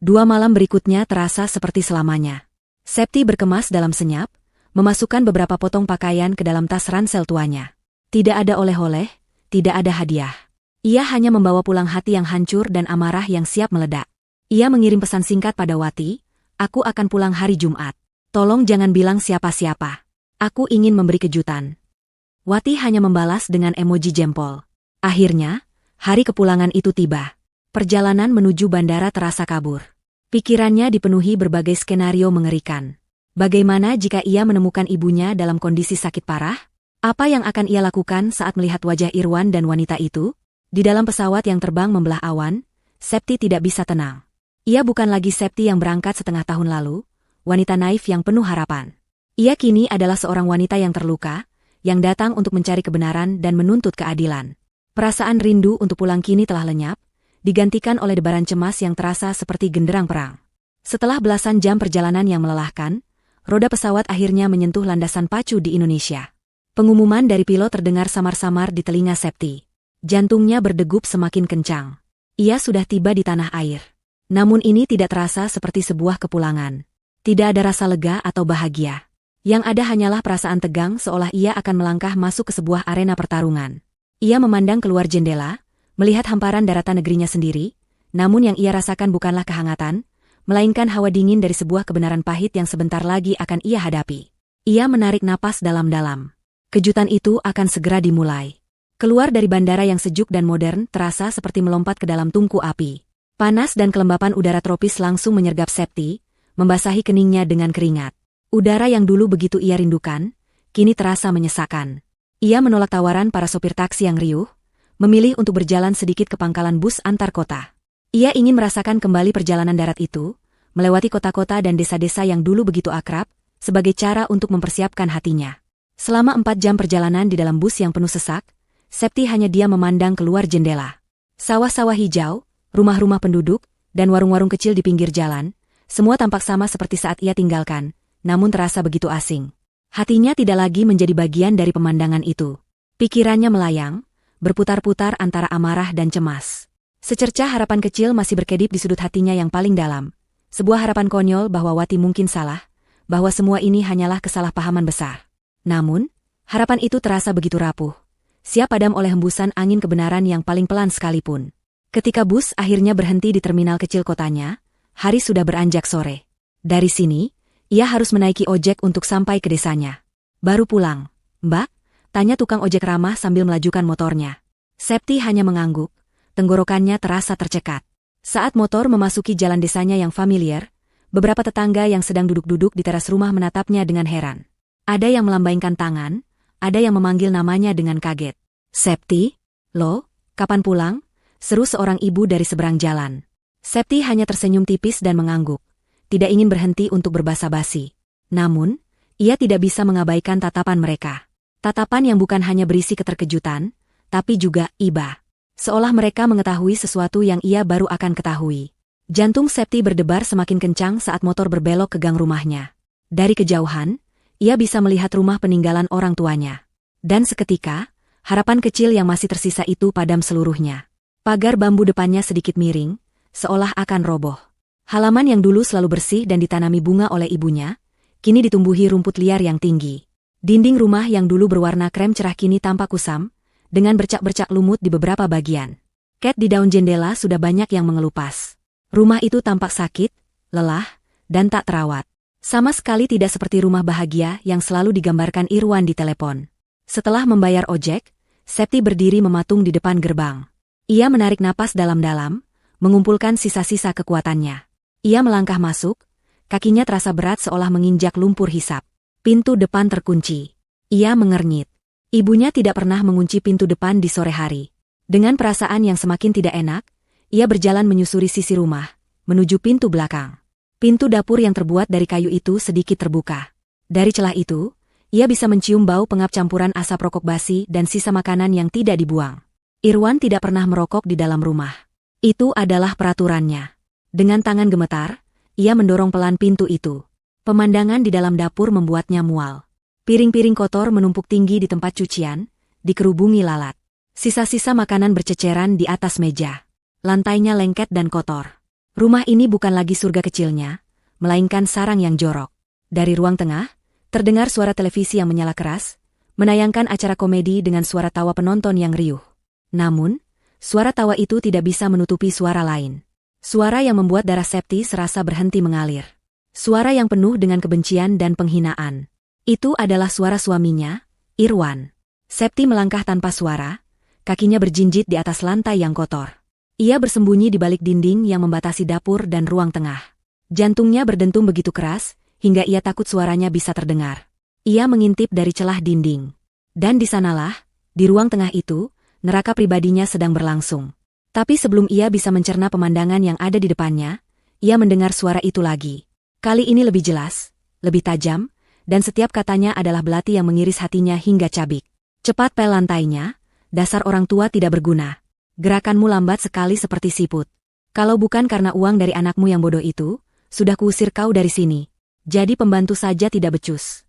2 malam berikutnya terasa seperti selamanya. Septi berkemas dalam senyap, memasukkan beberapa potong pakaian ke dalam tas ransel tuanya. Tidak ada oleh-oleh, tidak ada hadiah. Ia hanya membawa pulang hati yang hancur dan amarah yang siap meledak. Ia mengirim pesan singkat pada Wati, "Aku akan pulang hari Jumat. Tolong jangan bilang siapa-siapa. Aku ingin memberi kejutan." Wati hanya membalas dengan emoji jempol. Akhirnya, hari kepulangan itu tiba. Perjalanan menuju bandara terasa kabur. Pikirannya dipenuhi berbagai skenario mengerikan. Bagaimana jika ia menemukan ibunya dalam kondisi sakit parah? Apa yang akan ia lakukan saat melihat wajah Irwan dan wanita itu? Di dalam pesawat yang terbang membelah awan, Septi tidak bisa tenang. Ia bukan lagi Septi yang berangkat setengah tahun lalu, wanita naif yang penuh harapan. Ia kini adalah seorang wanita yang terluka, yang datang untuk mencari kebenaran dan menuntut keadilan. Perasaan rindu untuk pulang kini telah lenyap, digantikan oleh debaran cemas yang terasa seperti genderang perang. Setelah belasan jam perjalanan yang melelahkan, roda pesawat akhirnya menyentuh landasan pacu di Indonesia. Pengumuman dari pilot terdengar samar-samar di telinga Septi. Jantungnya berdegup semakin kencang. Ia sudah tiba di tanah air. Namun ini tidak terasa seperti sebuah kepulangan. Tidak ada rasa lega atau bahagia. Yang ada hanyalah perasaan tegang seolah ia akan melangkah masuk ke sebuah arena pertarungan. Ia memandang keluar jendela, melihat hamparan daratan negerinya sendiri, namun yang ia rasakan bukanlah kehangatan, melainkan hawa dingin dari sebuah kebenaran pahit yang sebentar lagi akan ia hadapi. Ia menarik napas dalam-dalam. Kejutan itu akan segera dimulai. Keluar dari bandara yang sejuk dan modern terasa seperti melompat ke dalam tungku api. Panas dan kelembapan udara tropis langsung menyergap Septi, membasahi keningnya dengan keringat. Udara yang dulu begitu ia rindukan, kini terasa menyesakan. Ia menolak tawaran para sopir taksi yang riuh, memilih untuk berjalan sedikit ke pangkalan bus antar kota. Ia ingin merasakan kembali perjalanan darat itu, melewati kota-kota dan desa-desa yang dulu begitu akrab, sebagai cara untuk mempersiapkan hatinya. Selama 4 jam perjalanan di dalam bus yang penuh sesak, Septi hanya diam memandang keluar jendela. Sawah-sawah hijau, rumah-rumah penduduk, dan warung-warung kecil di pinggir jalan, semua tampak sama seperti saat ia tinggalkan, namun terasa begitu asing. Hatinya tidak lagi menjadi bagian dari pemandangan itu. Pikirannya melayang, berputar-putar antara amarah dan cemas. Secercah harapan kecil masih berkedip di sudut hatinya yang paling dalam. Sebuah harapan konyol bahwa Wati mungkin salah, bahwa semua ini hanyalah kesalahpahaman besar. Namun, harapan itu terasa begitu rapuh. Siap padam oleh hembusan angin kebenaran yang paling pelan sekalipun. Ketika bus akhirnya berhenti di terminal kecil kotanya, hari sudah beranjak sore. Dari sini, ia harus menaiki ojek untuk sampai ke desanya. Baru pulang, Mbak? Tanya tukang ojek ramah sambil melajukan motornya. Septi hanya mengangguk, tenggorokannya terasa tercekat. Saat motor memasuki jalan desanya yang familiar, beberapa tetangga yang sedang duduk-duduk di teras rumah menatapnya dengan heran. Ada yang melambaikan tangan, ada yang memanggil namanya dengan kaget. Septi? Lo, kapan pulang? Seru seorang ibu dari seberang jalan. Septi hanya tersenyum tipis dan mengangguk. Tidak ingin berhenti untuk berbasa-basi. Namun, ia tidak bisa mengabaikan tatapan mereka. Tatapan yang bukan hanya berisi keterkejutan, tapi juga iba. Seolah mereka mengetahui sesuatu yang ia baru akan ketahui. Jantung Septi berdebar semakin kencang saat motor berbelok ke gang rumahnya. Dari kejauhan, ia bisa melihat rumah peninggalan orang tuanya. Dan seketika, harapan kecil yang masih tersisa itu padam seluruhnya. Pagar bambu depannya sedikit miring, seolah akan roboh. Halaman yang dulu selalu bersih dan ditanami bunga oleh ibunya, kini ditumbuhi rumput liar yang tinggi. Dinding rumah yang dulu berwarna krem cerah kini tampak kusam, dengan bercak-bercak lumut di beberapa bagian. Cat di daun jendela sudah banyak yang mengelupas. Rumah itu tampak sakit, lelah, dan tak terawat. Sama sekali tidak seperti rumah bahagia yang selalu digambarkan Irwan di telepon. Setelah membayar ojek, Septi berdiri mematung di depan gerbang. Ia menarik napas dalam-dalam, mengumpulkan sisa-sisa kekuatannya. Ia melangkah masuk, kakinya terasa berat seolah menginjak lumpur hisap. Pintu depan terkunci. Ia mengernyit. Ibunya tidak pernah mengunci pintu depan di sore hari. Dengan perasaan yang semakin tidak enak, ia berjalan menyusuri sisi rumah, menuju pintu belakang. Pintu dapur yang terbuat dari kayu itu sedikit terbuka. Dari celah itu, ia bisa mencium bau pengap campuran asap rokok basi dan sisa makanan yang tidak dibuang. Irwan tidak pernah merokok di dalam rumah. Itu adalah peraturannya. Dengan tangan gemetar, ia mendorong pelan pintu itu. Pemandangan di dalam dapur membuatnya mual. Piring-piring kotor menumpuk tinggi di tempat cucian, dikerubungi lalat. Sisa-sisa makanan berceceran di atas meja. Lantainya lengket dan kotor. Rumah ini bukan lagi surga kecilnya, melainkan sarang yang jorok. Dari ruang tengah, terdengar suara televisi yang menyala keras, menayangkan acara komedi dengan suara tawa penonton yang riuh. Namun, suara tawa itu tidak bisa menutupi suara lain. Suara yang membuat darah Septi serasa berhenti mengalir. Suara yang penuh dengan kebencian dan penghinaan. Itu adalah suara suaminya, Irwan. Septi melangkah tanpa suara, kakinya berjinjit di atas lantai yang kotor. Ia bersembunyi di balik dinding yang membatasi dapur dan ruang tengah. Jantungnya berdentum begitu keras, hingga ia takut suaranya bisa terdengar. Ia mengintip dari celah dinding. Dan di sanalah, di ruang tengah itu, neraka pribadinya sedang berlangsung. Tapi sebelum ia bisa mencerna pemandangan yang ada di depannya, ia mendengar suara itu lagi. Kali ini lebih jelas, lebih tajam, dan setiap katanya adalah belati yang mengiris hatinya hingga cabik. Cepat pel lantainya, dasar orang tua tidak berguna. Gerakanmu lambat sekali seperti siput. Kalau bukan karena uang dari anakmu yang bodoh itu, sudah kuusir kau dari sini. Jadi pembantu saja tidak becus.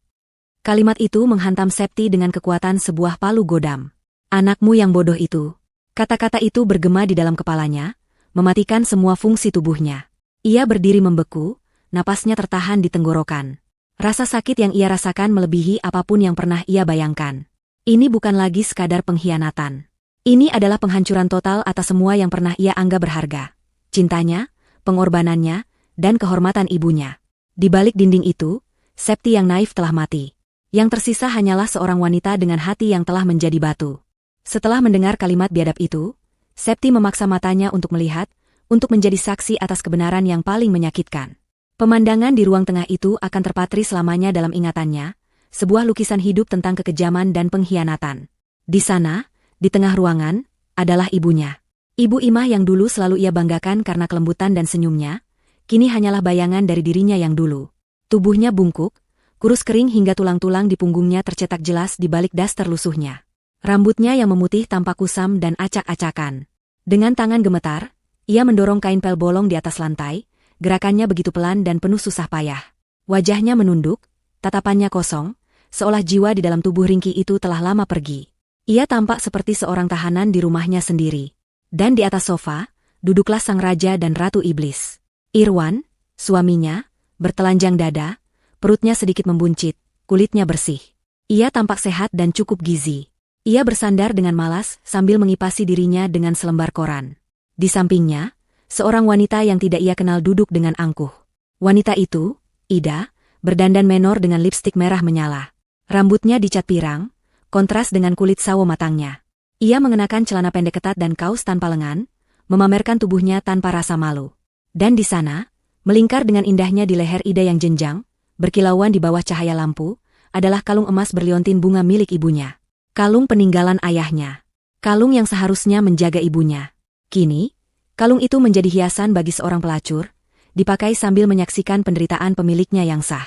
Kalimat itu menghantam Septi dengan kekuatan sebuah palu godam. Anakmu yang bodoh itu. Kata-kata itu bergema di dalam kepalanya, mematikan semua fungsi tubuhnya. Ia berdiri membeku, napasnya tertahan di tenggorokan. Rasa sakit yang ia rasakan melebihi apapun yang pernah ia bayangkan. Ini bukan lagi sekadar pengkhianatan. Ini adalah penghancuran total atas semua yang pernah ia anggap berharga. Cintanya, pengorbanannya, dan kehormatan ibunya. Di balik dinding itu, Septi yang naif telah mati. Yang tersisa hanyalah seorang wanita dengan hati yang telah menjadi batu. Setelah mendengar kalimat biadab itu, Septi memaksa matanya untuk melihat, untuk menjadi saksi atas kebenaran yang paling menyakitkan. Pemandangan di ruang tengah itu akan terpatri selamanya dalam ingatannya, sebuah lukisan hidup tentang kekejaman dan pengkhianatan. Di sana, di tengah ruangan, adalah ibunya. Ibu Imah yang dulu selalu ia banggakan karena kelembutan dan senyumnya, kini hanyalah bayangan dari dirinya yang dulu. Tubuhnya bungkuk, kurus kering hingga tulang-tulang di punggungnya tercetak jelas di balik daster lusuhnya. Rambutnya yang memutih tampak kusam dan acak-acakan. Dengan tangan gemetar, ia mendorong kain pel bolong di atas lantai, gerakannya begitu pelan dan penuh susah payah. Wajahnya menunduk, tatapannya kosong, seolah jiwa di dalam tubuh ringkih itu telah lama pergi. Ia tampak seperti seorang tahanan di rumahnya sendiri. Dan di atas sofa, duduklah sang raja dan ratu iblis. Irwan, suaminya, bertelanjang dada, perutnya sedikit membuncit, kulitnya bersih. Ia tampak sehat dan cukup gizi. Ia bersandar dengan malas sambil mengipasi dirinya dengan selembar koran. Di sampingnya, seorang wanita yang tidak ia kenal duduk dengan angkuh. Wanita itu, Ida, berdandan menor dengan lipstik merah menyala. Rambutnya dicat pirang, kontras dengan kulit sawo matangnya. Ia mengenakan celana pendek ketat dan kaos tanpa lengan, memamerkan tubuhnya tanpa rasa malu. Dan di sana, melingkar dengan indahnya di leher Ida yang jenjang, berkilauan di bawah cahaya lampu, adalah kalung emas berliontin bunga milik ibunya. Kalung peninggalan ayahnya. Kalung yang seharusnya menjaga ibunya. Kini, kalung itu menjadi hiasan bagi seorang pelacur, dipakai sambil menyaksikan penderitaan pemiliknya yang sah.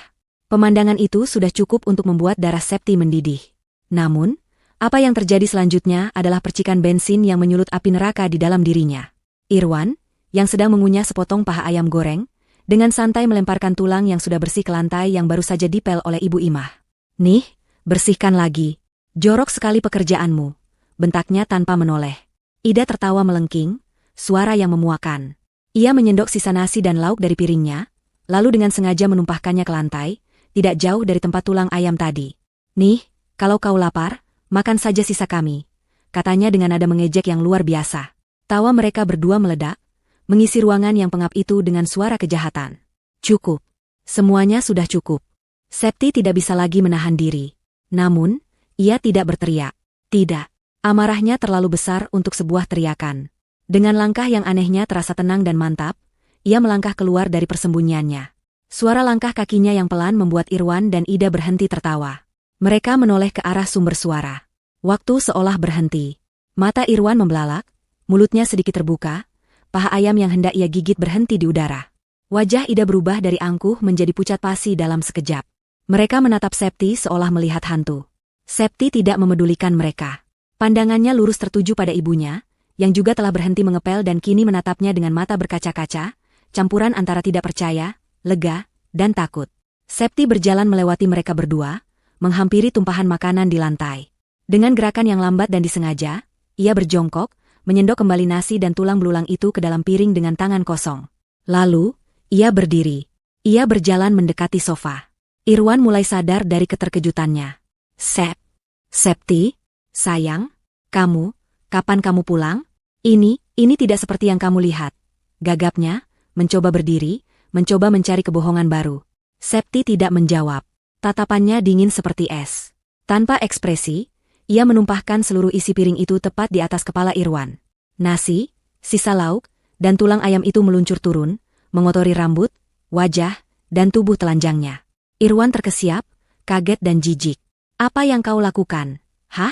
Pemandangan itu sudah cukup untuk membuat darah Septi mendidih. Namun, apa yang terjadi selanjutnya adalah percikan bensin yang menyulut api neraka di dalam dirinya. Irwan, yang sedang mengunyah sepotong paha ayam goreng, dengan santai melemparkan tulang yang sudah bersih ke lantai yang baru saja dipel oleh Ibu Imah. "Nih, bersihkan lagi. Jorok sekali pekerjaanmu," bentaknya tanpa menoleh. Ida tertawa melengking, suara yang memuakan. Ia menyendok sisa nasi dan lauk dari piringnya, lalu dengan sengaja menumpahkannya ke lantai, tidak jauh dari tempat tulang ayam tadi. "Nih, kalau kau lapar, makan saja sisa kami," katanya dengan nada mengejek yang luar biasa. Tawa mereka berdua meledak, mengisi ruangan yang pengap itu dengan suara kejahatan. Cukup. Semuanya sudah cukup. Septi tidak bisa lagi menahan diri. Namun, ia tidak berteriak. Tidak. Amarahnya terlalu besar untuk sebuah teriakan. Dengan langkah yang anehnya terasa tenang dan mantap, ia melangkah keluar dari persembunyiannya. Suara langkah kakinya yang pelan membuat Irwan dan Ida berhenti tertawa. Mereka menoleh ke arah sumber suara. Waktu seolah berhenti. Mata Irwan membelalak, mulutnya sedikit terbuka, paha ayam yang hendak ia gigit berhenti di udara. Wajah Ida berubah dari angkuh menjadi pucat pasi dalam sekejap. Mereka menatap Septi seolah melihat hantu. Septi tidak memedulikan mereka. Pandangannya lurus tertuju pada ibunya, yang juga telah berhenti mengepel dan kini menatapnya dengan mata berkaca-kaca, campuran antara tidak percaya, lega, dan takut. Septi berjalan melewati mereka berdua, menghampiri tumpahan makanan di lantai. Dengan gerakan yang lambat dan disengaja, ia berjongkok, menyendok kembali nasi dan tulang belulang itu ke dalam piring dengan tangan kosong. Lalu, ia berdiri. Ia berjalan mendekati sofa. Irwan mulai sadar dari keterkejutannya. Septi, sayang, kapan kamu pulang? Ini tidak seperti yang kamu lihat." Gagapnya, mencoba berdiri, mencoba mencari kebohongan baru. Septi tidak menjawab. Tatapannya dingin seperti es. Tanpa ekspresi, ia menumpahkan seluruh isi piring itu tepat di atas kepala Irwan. Nasi, sisa lauk, dan tulang ayam itu meluncur turun, mengotori rambut, wajah, dan tubuh telanjangnya. Irwan terkesiap, kaget dan jijik. "Apa yang kau lakukan?" "Hah?"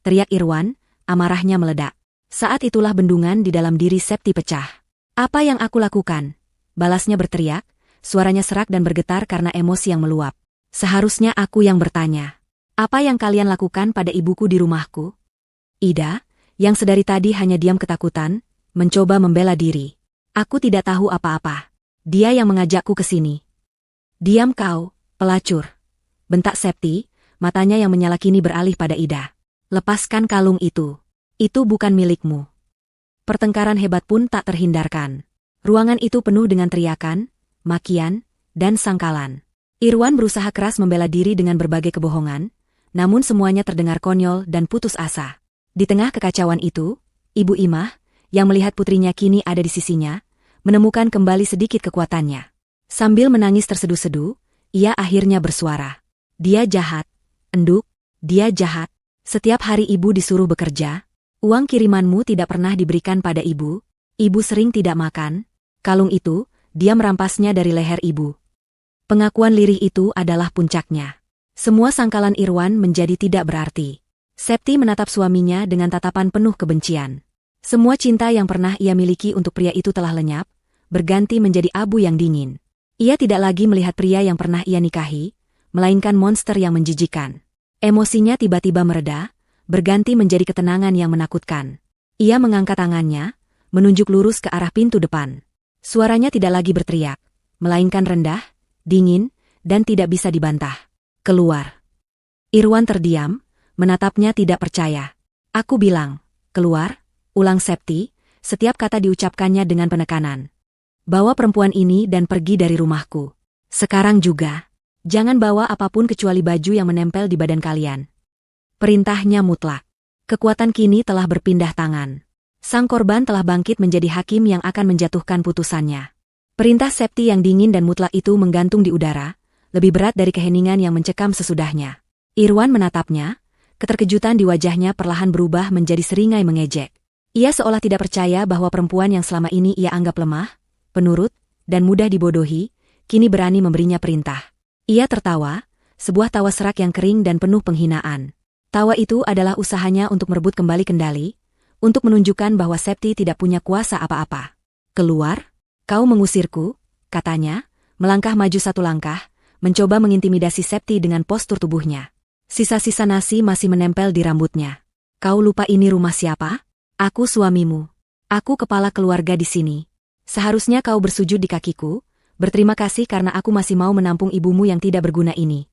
teriak Irwan, amarahnya meledak. Saat itulah bendungan di dalam diri Septi pecah. "Apa yang aku lakukan?" balasnya berteriak, suaranya serak dan bergetar karena emosi yang meluap. "Seharusnya aku yang bertanya. Apa yang kalian lakukan pada ibuku di rumahku?" Ida, yang sedari tadi hanya diam ketakutan, mencoba membela diri. "Aku tidak tahu apa-apa. Dia yang mengajakku ke sini." "Diam kau, pelacur," bentak Septi, matanya yang menyala kini beralih pada Ida. "Lepaskan kalung itu. Itu bukan milikmu." Pertengkaran hebat pun tak terhindarkan. Ruangan itu penuh dengan teriakan, makian, dan sangkalan. Irwan berusaha keras membela diri dengan berbagai kebohongan, namun semuanya terdengar konyol dan putus asa. Di tengah kekacauan itu, Ibu Imah, yang melihat putrinya kini ada di sisinya, menemukan kembali sedikit kekuatannya. Sambil menangis terseduh-seduh, ia akhirnya bersuara. "Dia jahat, Enduk, dia jahat. Setiap hari ibu disuruh bekerja. Uang kirimanmu tidak pernah diberikan pada ibu. Ibu sering tidak makan. Kalung itu, dia merampasnya dari leher ibu." Pengakuan lirih itu adalah puncaknya. Semua sangkalan Irwan menjadi tidak berarti. Septi menatap suaminya dengan tatapan penuh kebencian. Semua cinta yang pernah ia miliki untuk pria itu telah lenyap, berganti menjadi abu yang dingin. Ia tidak lagi melihat pria yang pernah ia nikahi, melainkan monster yang menjijikan. Emosinya tiba-tiba mereda, berganti menjadi ketenangan yang menakutkan. Ia mengangkat tangannya, menunjuk lurus ke arah pintu depan. Suaranya tidak lagi berteriak, melainkan rendah, dingin, dan tidak bisa dibantah. Keluar. Irwan terdiam, menatapnya tidak percaya. Aku bilang, keluar, ulang Septi, setiap kata diucapkannya dengan penekanan. Bawa perempuan ini dan pergi dari rumahku. Sekarang juga. Jangan bawa apapun kecuali baju yang menempel di badan kalian. Perintahnya mutlak. Kekuatan kini telah berpindah tangan. Sang korban telah bangkit menjadi hakim yang akan menjatuhkan putusannya. Perintah Septi yang dingin dan mutlak itu menggantung di udara, lebih berat dari keheningan yang mencekam sesudahnya. Irwan menatapnya, keterkejutan di wajahnya perlahan berubah menjadi seringai mengejek. Ia seolah tidak percaya bahwa perempuan yang selama ini ia anggap lemah, penurut, dan mudah dibodohi, kini berani memberinya perintah. Ia tertawa, sebuah tawa serak yang kering dan penuh penghinaan. Tawa itu adalah usahanya untuk merebut kembali kendali, untuk menunjukkan bahwa Septi tidak punya kuasa apa-apa. Keluar, kau mengusirku, katanya, melangkah maju satu langkah, mencoba mengintimidasi Septi dengan postur tubuhnya. Sisa-sisa nasi masih menempel di rambutnya. Kau lupa ini rumah siapa? Aku suamimu. Aku kepala keluarga di sini. Seharusnya kau bersujud di kakiku, berterima kasih karena aku masih mau menampung ibumu yang tidak berguna ini.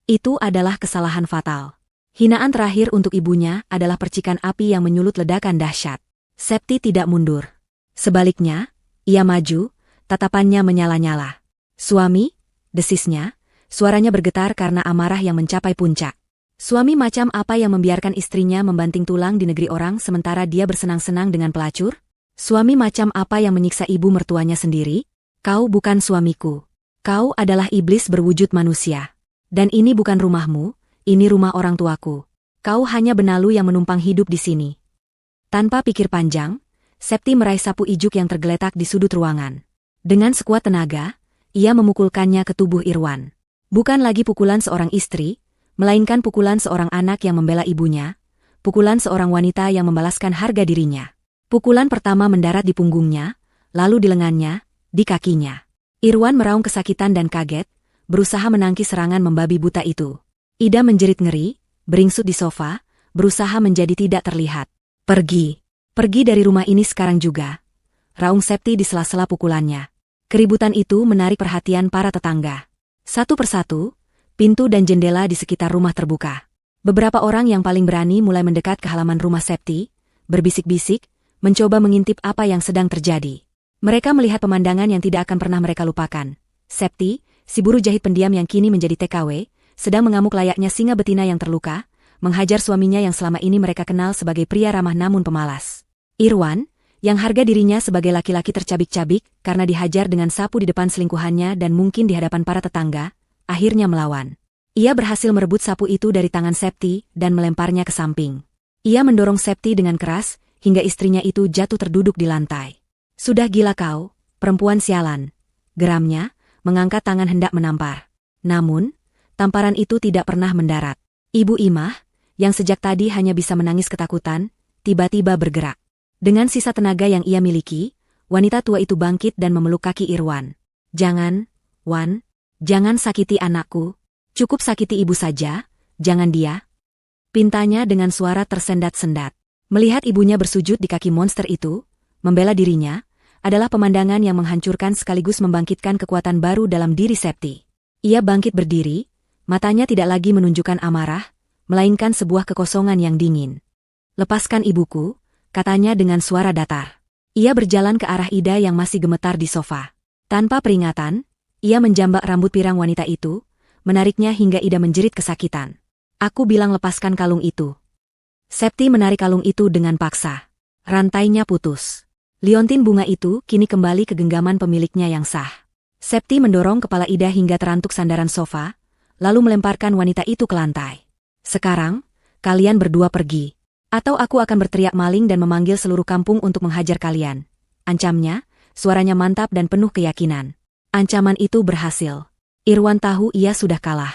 Itu adalah kesalahan fatal. Hinaan terakhir untuk ibunya adalah percikan api yang menyulut ledakan dahsyat. Septi tidak mundur. Sebaliknya, ia maju, tatapannya menyala-nyala. Suami, desisnya, suaranya bergetar karena amarah yang mencapai puncak. Suami macam apa yang membiarkan istrinya membanting tulang di negeri orang sementara dia bersenang-senang dengan pelacur? Suami macam apa yang menyiksa ibu mertuanya sendiri? Kau bukan suamiku. Kau adalah iblis berwujud manusia. Dan ini bukan rumahmu, ini rumah orang tuaku. Kau hanya benalu yang menumpang hidup di sini. Tanpa pikir panjang, Septi meraih sapu ijuk yang tergeletak di sudut ruangan. Dengan sekuat tenaga, ia memukulkannya ke tubuh Irwan. Bukan lagi pukulan seorang istri, melainkan pukulan seorang anak yang membela ibunya, pukulan seorang wanita yang membalaskan harga dirinya. Pukulan pertama mendarat di punggungnya, lalu di lengannya, di kakinya. Irwan meraung kesakitan dan kaget, berusaha menangkis serangan membabi buta itu. Ida menjerit ngeri, beringsut di sofa, berusaha menjadi tidak terlihat. Pergi. Pergi dari rumah ini sekarang juga. Raung Septi di sela-sela pukulannya. Keributan itu menarik perhatian para tetangga. Satu persatu, pintu dan jendela di sekitar rumah terbuka. Beberapa orang yang paling berani mulai mendekat ke halaman rumah Septi, berbisik-bisik, mencoba mengintip apa yang sedang terjadi. Mereka melihat pemandangan yang tidak akan pernah mereka lupakan. Septi, si buruh jahit pendiam yang kini menjadi TKW, sedang mengamuk layaknya singa betina yang terluka, menghajar suaminya yang selama ini mereka kenal sebagai pria ramah namun pemalas. Irwan, yang harga dirinya sebagai laki-laki tercabik-cabik karena dihajar dengan sapu di depan selingkuhannya dan mungkin di hadapan para tetangga, akhirnya melawan. Ia berhasil merebut sapu itu dari tangan Septi dan melemparnya ke samping. Ia mendorong Septi dengan keras, hingga istrinya itu jatuh terduduk di lantai. Sudah gila kau, perempuan sialan. Geramnya, mengangkat tangan hendak menampar. Namun, tamparan itu tidak pernah mendarat. Ibu Imah, yang sejak tadi hanya bisa menangis ketakutan, tiba-tiba bergerak. Dengan sisa tenaga yang ia miliki, wanita tua itu bangkit dan memeluk kaki Irwan. Jangan, Wan, jangan sakiti anakku. Cukup sakiti ibu saja, jangan dia. Pintanya dengan suara tersendat-sendat. Melihat ibunya bersujud di kaki monster itu, membela dirinya, adalah pemandangan yang menghancurkan sekaligus membangkitkan kekuatan baru dalam diri Septi. Ia bangkit berdiri, matanya tidak lagi menunjukkan amarah, melainkan sebuah kekosongan yang dingin. Lepaskan ibuku, katanya dengan suara datar. Ia berjalan ke arah Ida yang masih gemetar di sofa. Tanpa peringatan, ia menjambak rambut pirang wanita itu, menariknya hingga Ida menjerit kesakitan. Aku bilang lepaskan kalung itu. Septi menarik kalung itu dengan paksa. Rantainya putus. Liontin bunga itu kini kembali ke genggaman pemiliknya yang sah. Septi mendorong kepala Ida hingga terantuk sandaran sofa, lalu melemparkan wanita itu ke lantai. Sekarang, kalian berdua pergi. Atau aku akan berteriak maling dan memanggil seluruh kampung untuk menghajar kalian. Ancamnya, suaranya mantap dan penuh keyakinan. Ancaman itu berhasil. Irwan tahu ia sudah kalah.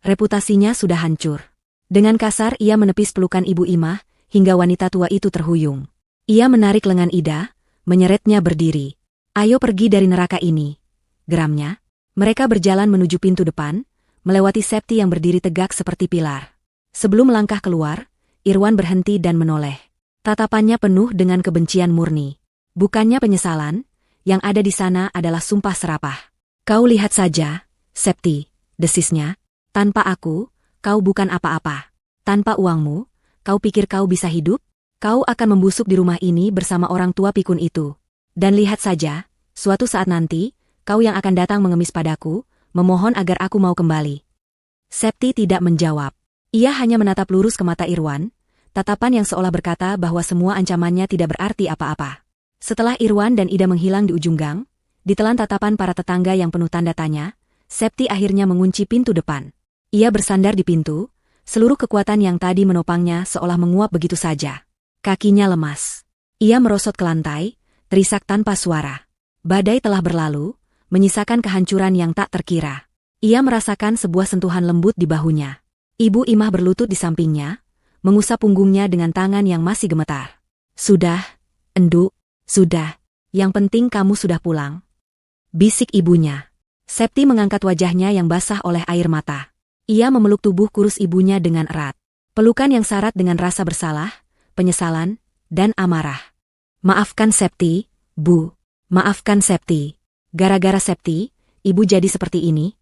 Reputasinya sudah hancur. Dengan kasar ia menepis pelukan Ibu Imah, hingga wanita tua itu terhuyung. Ia menarik lengan Ida, menyeretnya berdiri. Ayo pergi dari neraka ini. Geramnya. Mereka berjalan menuju pintu depan, melewati Septi yang berdiri tegak seperti pilar. Sebelum melangkah keluar, Irwan berhenti dan menoleh. Tatapannya penuh dengan kebencian murni. Bukannya penyesalan, yang ada di sana adalah sumpah serapah. Kau lihat saja, Septi, desisnya. Tanpa aku, kau bukan apa-apa. Tanpa uangmu, kau pikir kau bisa hidup? Kau akan membusuk di rumah ini bersama orang tua pikun itu. Dan lihat saja, suatu saat nanti, kau yang akan datang mengemis padaku, memohon agar aku mau kembali. Septi tidak menjawab. Ia hanya menatap lurus ke mata Irwan, tatapan yang seolah berkata bahwa semua ancamannya tidak berarti apa-apa. Setelah Irwan dan Ida menghilang di ujung gang, ditelan tatapan para tetangga yang penuh tanda tanya, Septi akhirnya mengunci pintu depan. Ia bersandar di pintu, seluruh kekuatan yang tadi menopangnya seolah menguap begitu saja. Kakinya lemas. Ia merosot ke lantai, terisak tanpa suara. Badai telah berlalu, menyisakan kehancuran yang tak terkira. Ia merasakan sebuah sentuhan lembut di bahunya. Ibu Imah berlutut di sampingnya, mengusap punggungnya dengan tangan yang masih gemetar. Sudah, Enduk, sudah. Yang penting kamu sudah pulang. Bisik ibunya. Septi mengangkat wajahnya yang basah oleh air mata. Ia memeluk tubuh kurus ibunya dengan erat. Pelukan yang syarat dengan rasa bersalah, penyesalan, dan amarah. Maafkan Septi, Bu. Maafkan Septi. Gara-gara Septi, ibu jadi seperti ini.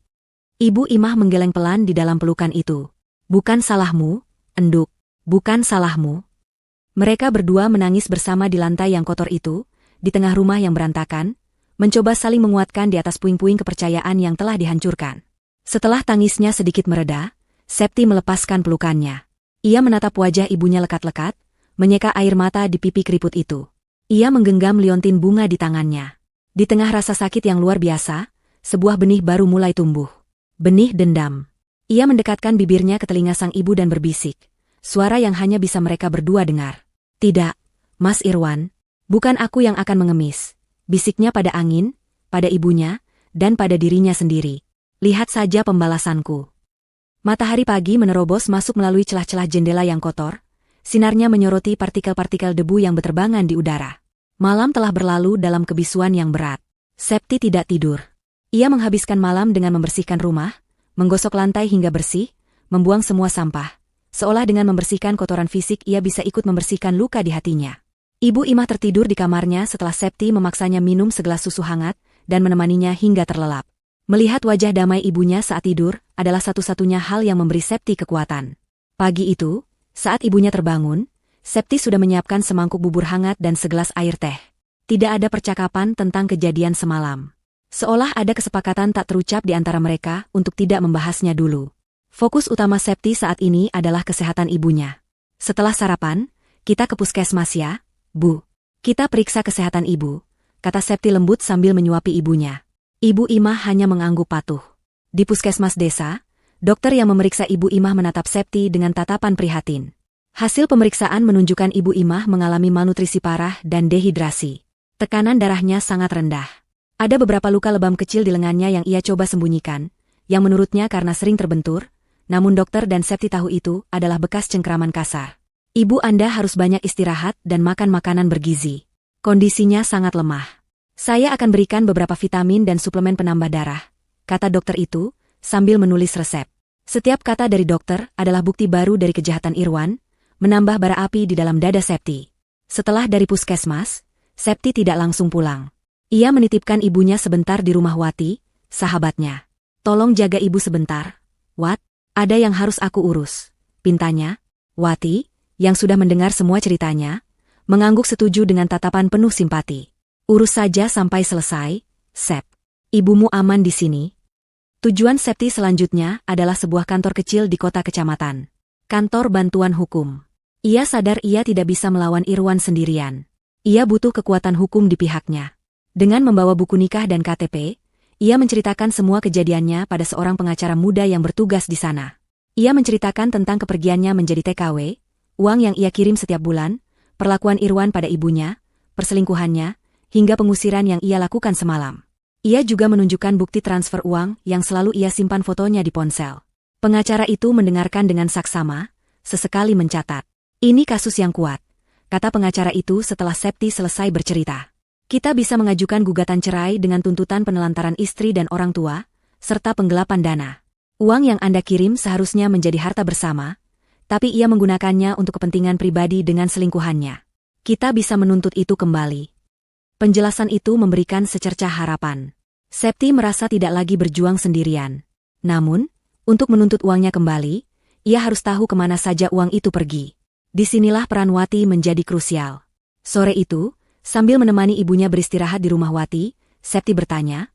Ibu Imah menggeleng pelan di dalam pelukan itu. Bukan salahmu, Enduk. Bukan salahmu. Mereka berdua menangis bersama di lantai yang kotor itu, di tengah rumah yang berantakan, mencoba saling menguatkan di atas puing-puing kepercayaan yang telah dihancurkan. Setelah tangisnya sedikit mereda, Septi melepaskan pelukannya. Ia menatap wajah ibunya lekat-lekat, menyeka air mata di pipi keriput itu. Ia menggenggam liontin bunga di tangannya. Di tengah rasa sakit yang luar biasa, sebuah benih baru mulai tumbuh. Benih dendam. Ia mendekatkan bibirnya ke telinga sang ibu dan berbisik, suara yang hanya bisa mereka berdua dengar. Tidak, Mas Irwan, bukan aku yang akan mengemis. Bisiknya pada angin, pada ibunya, dan pada dirinya sendiri. Lihat saja pembalasanku. Matahari pagi menerobos masuk melalui celah-celah jendela yang kotor, sinarnya menyoroti partikel-partikel debu yang berterbangan di udara. Malam telah berlalu dalam kebisuan yang berat. Septi tidak tidur. Ia menghabiskan malam dengan membersihkan rumah, menggosok lantai hingga bersih, membuang semua sampah. Seolah dengan membersihkan kotoran fisik ia bisa ikut membersihkan luka di hatinya. Ibu Imah tertidur di kamarnya setelah Septi memaksanya minum segelas susu hangat dan menemaninya hingga terlelap. Melihat wajah damai ibunya saat tidur adalah satu-satunya hal yang memberi Septi kekuatan. Pagi itu, saat ibunya terbangun, Septi sudah menyiapkan semangkuk bubur hangat dan segelas air teh. Tidak ada percakapan tentang kejadian semalam. Seolah ada kesepakatan tak terucap di antara mereka untuk tidak membahasnya dulu. Fokus utama Septi saat ini adalah kesehatan ibunya. Setelah sarapan, kita ke puskesmas ya, Bu. Kita periksa kesehatan ibu, kata Septi lembut sambil menyuapi ibunya. Ibu Imah hanya mengangguk patuh. Di puskesmas desa, dokter yang memeriksa Ibu Imah menatap Septi dengan tatapan prihatin. Hasil pemeriksaan menunjukkan Ibu Imah mengalami malnutrisi parah dan dehidrasi. Tekanan darahnya sangat rendah. Ada beberapa luka lebam kecil di lengannya yang ia coba sembunyikan, yang menurutnya karena sering terbentur, namun dokter dan Septi tahu itu adalah bekas cengkraman kasar. Ibu Anda harus banyak istirahat dan makan makanan bergizi. Kondisinya sangat lemah. Saya akan berikan beberapa vitamin dan suplemen penambah darah, kata dokter itu, sambil menulis resep. Setiap kata dari dokter adalah bukti baru dari kejahatan Irwan, menambah bara api di dalam dada Septi. Setelah dari puskesmas, Septi tidak langsung pulang. Ia menitipkan ibunya sebentar di rumah Wati, sahabatnya. Tolong jaga ibu sebentar, Wat, ada yang harus aku urus, pintanya. Wati, yang sudah mendengar semua ceritanya, mengangguk setuju dengan tatapan penuh simpati. Urus saja sampai selesai, Sep. Ibumu aman di sini. Tujuan Septi selanjutnya adalah sebuah kantor kecil di kota kecamatan. Kantor bantuan hukum. Ia sadar ia tidak bisa melawan Irwan sendirian. Ia butuh kekuatan hukum di pihaknya. Dengan membawa buku nikah dan KTP, ia menceritakan semua kejadiannya pada seorang pengacara muda yang bertugas di sana. Ia menceritakan tentang kepergiannya menjadi TKW, uang yang ia kirim setiap bulan, perlakuan Irwan pada ibunya, perselingkuhannya, hingga pengusiran yang ia lakukan semalam. Ia juga menunjukkan bukti transfer uang yang selalu ia simpan fotonya di ponsel. Pengacara itu mendengarkan dengan saksama, sesekali mencatat. Ini kasus yang kuat, kata pengacara itu setelah Septi selesai bercerita. Kita bisa mengajukan gugatan cerai dengan tuntutan penelantaran istri dan orang tua, serta penggelapan dana. Uang yang Anda kirim seharusnya menjadi harta bersama, tapi ia menggunakannya untuk kepentingan pribadi dengan selingkuhannya. Kita bisa menuntut itu kembali. Penjelasan itu memberikan secercah harapan. Septi merasa tidak lagi berjuang sendirian. Namun, untuk menuntut uangnya kembali, ia harus tahu kemana saja uang itu pergi. Disinilah peran Wati menjadi krusial. Sore itu, sambil menemani ibunya beristirahat di rumah Wati, Septi bertanya,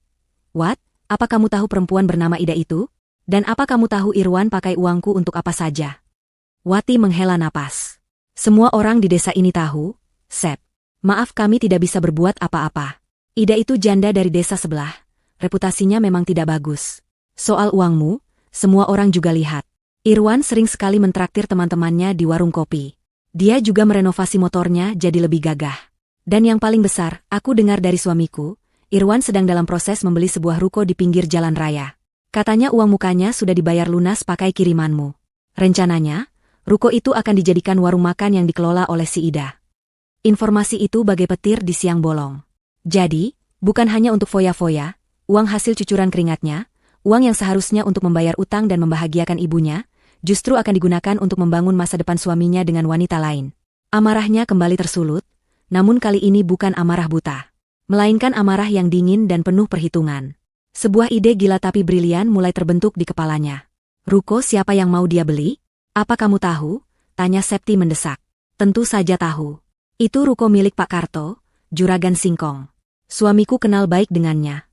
"Wat, apa kamu tahu perempuan bernama Ida itu? Dan apa kamu tahu Irwan pakai uangku untuk apa saja?" Wati menghela napas. "Semua orang di desa ini tahu, Sep. Maaf kami tidak bisa berbuat apa-apa. Ida itu janda dari desa sebelah, reputasinya memang tidak bagus. Soal uangmu, semua orang juga lihat. Irwan sering sekali mentraktir teman-temannya di warung kopi. Dia juga merenovasi motornya jadi lebih gagah. Dan yang paling besar, aku dengar dari suamiku, Irwan sedang dalam proses membeli sebuah ruko di pinggir jalan raya. Katanya uang mukanya sudah dibayar lunas pakai kirimanmu. Rencananya, ruko itu akan dijadikan warung makan yang dikelola oleh si Ida." Informasi itu bagai petir di siang bolong. Jadi, bukan hanya untuk foya-foya, uang hasil cucuran keringatnya, uang yang seharusnya untuk membayar utang dan membahagiakan ibunya, justru akan digunakan untuk membangun masa depan suaminya dengan wanita lain. Amarahnya kembali tersulut, namun kali ini bukan amarah buta, melainkan amarah yang dingin dan penuh perhitungan. Sebuah ide gila tapi brilian mulai terbentuk di kepalanya. "Ruko siapa yang mau dia beli? Apa kamu tahu?" tanya Septi mendesak. "Tentu saja tahu. Itu ruko milik Pak Karto, Juragan Singkong. Suamiku kenal baik dengannya."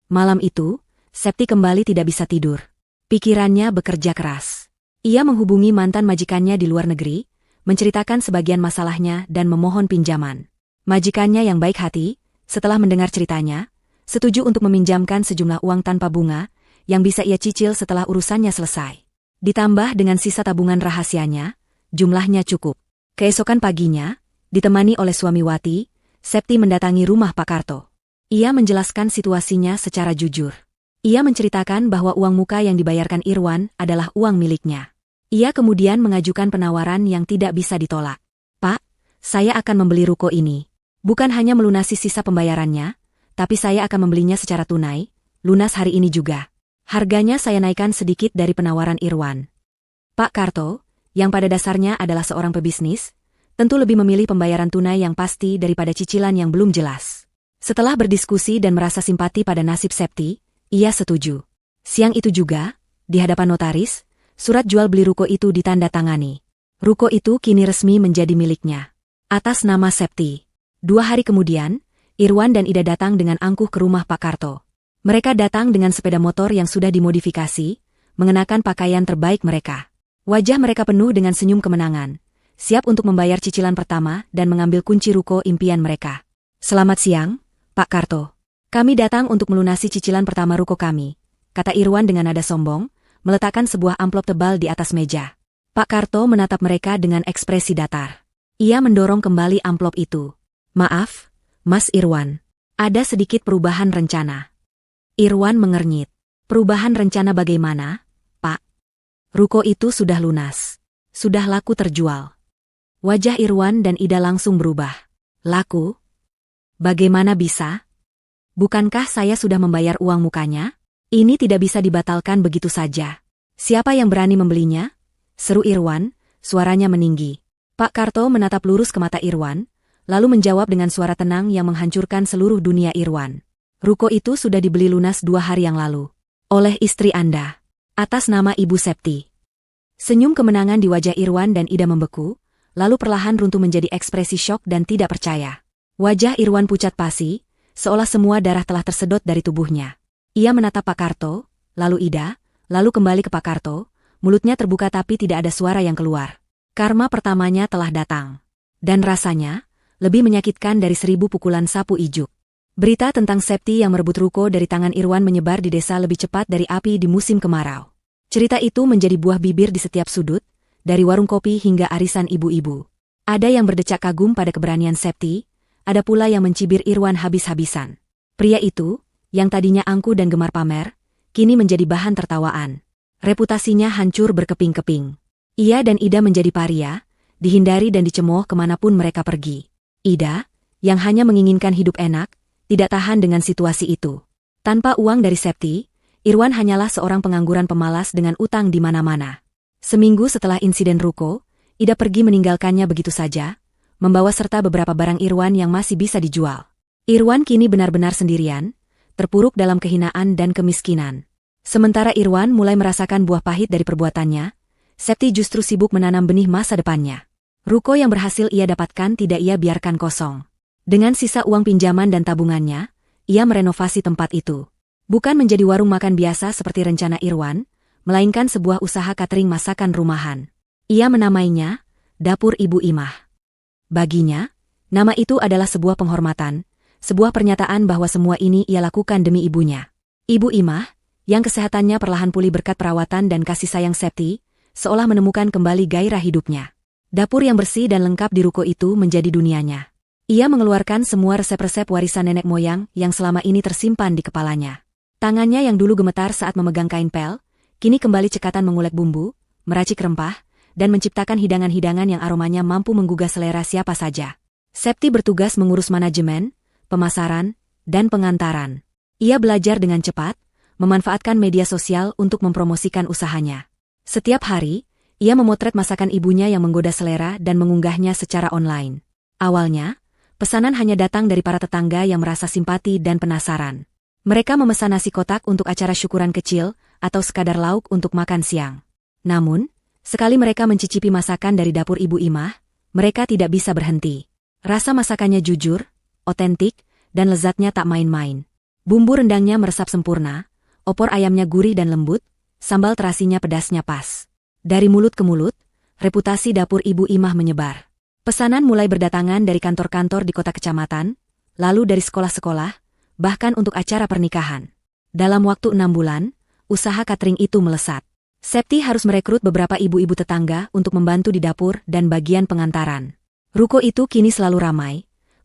Malam itu, Septi kembali tidak bisa tidur. Pikirannya bekerja keras. Ia menghubungi mantan majikannya di luar negeri, menceritakan sebagian masalahnya dan memohon pinjaman. Majikannya yang baik hati, setelah mendengar ceritanya, setuju untuk meminjamkan sejumlah uang tanpa bunga, yang bisa ia cicil setelah urusannya selesai. Ditambah dengan sisa tabungan rahasianya, jumlahnya cukup. Keesokan paginya, ditemani oleh suami Wati, Septi mendatangi rumah Pak Karto. Ia menjelaskan situasinya secara jujur. Ia menceritakan bahwa uang muka yang dibayarkan Irwan adalah uang miliknya. Ia kemudian mengajukan penawaran yang tidak bisa ditolak. "Pak, saya akan membeli ruko ini. Bukan hanya melunasi sisa pembayarannya, tapi saya akan membelinya secara tunai, lunas hari ini juga. Harganya saya naikkan sedikit dari penawaran Irwan." Pak Karto, yang pada dasarnya adalah seorang pebisnis, tentu lebih memilih pembayaran tunai yang pasti daripada cicilan yang belum jelas. Setelah berdiskusi dan merasa simpati pada nasib Septi, ia setuju. Siang itu juga, di hadapan notaris, surat jual beli ruko itu ditandatangani. Ruko itu kini resmi menjadi miliknya, atas nama Septi. 2 hari kemudian, Irwan dan Ida datang dengan angkuh ke rumah Pak Karto. Mereka datang dengan sepeda motor yang sudah dimodifikasi, mengenakan pakaian terbaik mereka. Wajah mereka penuh dengan senyum kemenangan, siap untuk membayar cicilan pertama dan mengambil kunci ruko impian mereka. "Selamat siang, Pak Karto. Kami datang untuk melunasi cicilan pertama ruko kami," kata Irwan dengan nada sombong, meletakkan sebuah amplop tebal di atas meja. Pak Karto menatap mereka dengan ekspresi datar. Ia mendorong kembali amplop itu. "Maaf, Mas Irwan. Ada sedikit perubahan rencana." Irwan mengernyit. "Perubahan rencana bagaimana, Pak?" "Ruko itu sudah lunas. Sudah laku terjual." Wajah Irwan dan Ida langsung berubah. "Laku? Bagaimana bisa? Bukankah saya sudah membayar uang mukanya? Ini tidak bisa dibatalkan begitu saja. Siapa yang berani membelinya?" seru Irwan, suaranya meninggi. Pak Karto menatap lurus ke mata Irwan, lalu menjawab dengan suara tenang yang menghancurkan seluruh dunia Irwan. "Ruko itu sudah dibeli lunas 2 hari yang lalu. Oleh istri Anda. Atas nama Ibu Septi." Senyum kemenangan di wajah Irwan dan Ida membeku, lalu perlahan runtuh menjadi ekspresi syok dan tidak percaya. Wajah Irwan pucat pasi, seolah semua darah telah tersedot dari tubuhnya. Ia menatap Pak Karto, lalu Ida, lalu kembali ke Pak Karto, mulutnya terbuka tapi tidak ada suara yang keluar. Karma pertamanya telah datang. Dan rasanya, lebih menyakitkan dari 1000 pukulan sapu ijuk. Berita tentang Septi yang merebut ruko dari tangan Irwan menyebar di desa lebih cepat dari api di musim kemarau. Cerita itu menjadi buah bibir di setiap sudut, dari warung kopi hingga arisan ibu-ibu. Ada yang berdecak kagum pada keberanian Septi, ada pula yang mencibir Irwan habis-habisan. Pria itu, yang tadinya angkuh dan gemar pamer, kini menjadi bahan tertawaan. Reputasinya hancur berkeping-keping. Ia dan Ida menjadi paria, dihindari dan dicemooh kemanapun mereka pergi. Ida, yang hanya menginginkan hidup enak, tidak tahan dengan situasi itu. Tanpa uang dari Septi, Irwan hanyalah seorang pengangguran pemalas dengan utang di mana-mana. Seminggu setelah insiden Ruko, Ida pergi meninggalkannya begitu saja, membawa serta beberapa barang Irwan yang masih bisa dijual. Irwan kini benar-benar sendirian, terpuruk dalam kehinaan dan kemiskinan. Sementara Irwan mulai merasakan buah pahit dari perbuatannya, Septi justru sibuk menanam benih masa depannya. Ruko yang berhasil ia dapatkan tidak ia biarkan kosong. Dengan sisa uang pinjaman dan tabungannya, ia merenovasi tempat itu. Bukan menjadi warung makan biasa seperti rencana Irwan, melainkan sebuah usaha catering masakan rumahan. Ia menamainya Dapur Ibu Imah. Baginya, nama itu adalah sebuah penghormatan, sebuah pernyataan bahwa semua ini ia lakukan demi ibunya. Ibu Imah, yang kesehatannya perlahan pulih berkat perawatan dan kasih sayang Septi, seolah menemukan kembali gairah hidupnya. Dapur yang bersih dan lengkap di ruko itu menjadi dunianya. Ia mengeluarkan semua resep-resep warisan nenek moyang yang selama ini tersimpan di kepalanya. Tangannya yang dulu gemetar saat memegang kain pel, kini kembali cekatan mengulek bumbu, meracik rempah, dan menciptakan hidangan-hidangan yang aromanya mampu menggugah selera siapa saja. Septi bertugas mengurus manajemen, pemasaran, dan pengantaran. Ia belajar dengan cepat, memanfaatkan media sosial untuk mempromosikan usahanya. Setiap hari, ia memotret masakan ibunya yang menggoda selera dan mengunggahnya secara online. Awalnya, pesanan hanya datang dari para tetangga yang merasa simpati dan penasaran. Mereka memesan nasi kotak untuk acara syukuran kecil atau sekadar lauk untuk makan siang. Namun, sekali mereka mencicipi masakan dari dapur Ibu Imah, mereka tidak bisa berhenti. Rasa masakannya jujur, otentik, dan lezatnya tak main-main. Bumbu rendangnya meresap sempurna, opor ayamnya gurih dan lembut, sambal terasinya pedasnya pas. Dari mulut ke mulut, reputasi dapur Ibu Imah menyebar. Pesanan mulai berdatangan dari kantor-kantor di kota kecamatan, lalu dari sekolah-sekolah, bahkan untuk acara pernikahan. Dalam waktu 6 bulan, usaha catering itu melesat. Septi harus merekrut beberapa ibu-ibu tetangga untuk membantu di dapur dan bagian pengantaran. Ruko itu kini selalu ramai,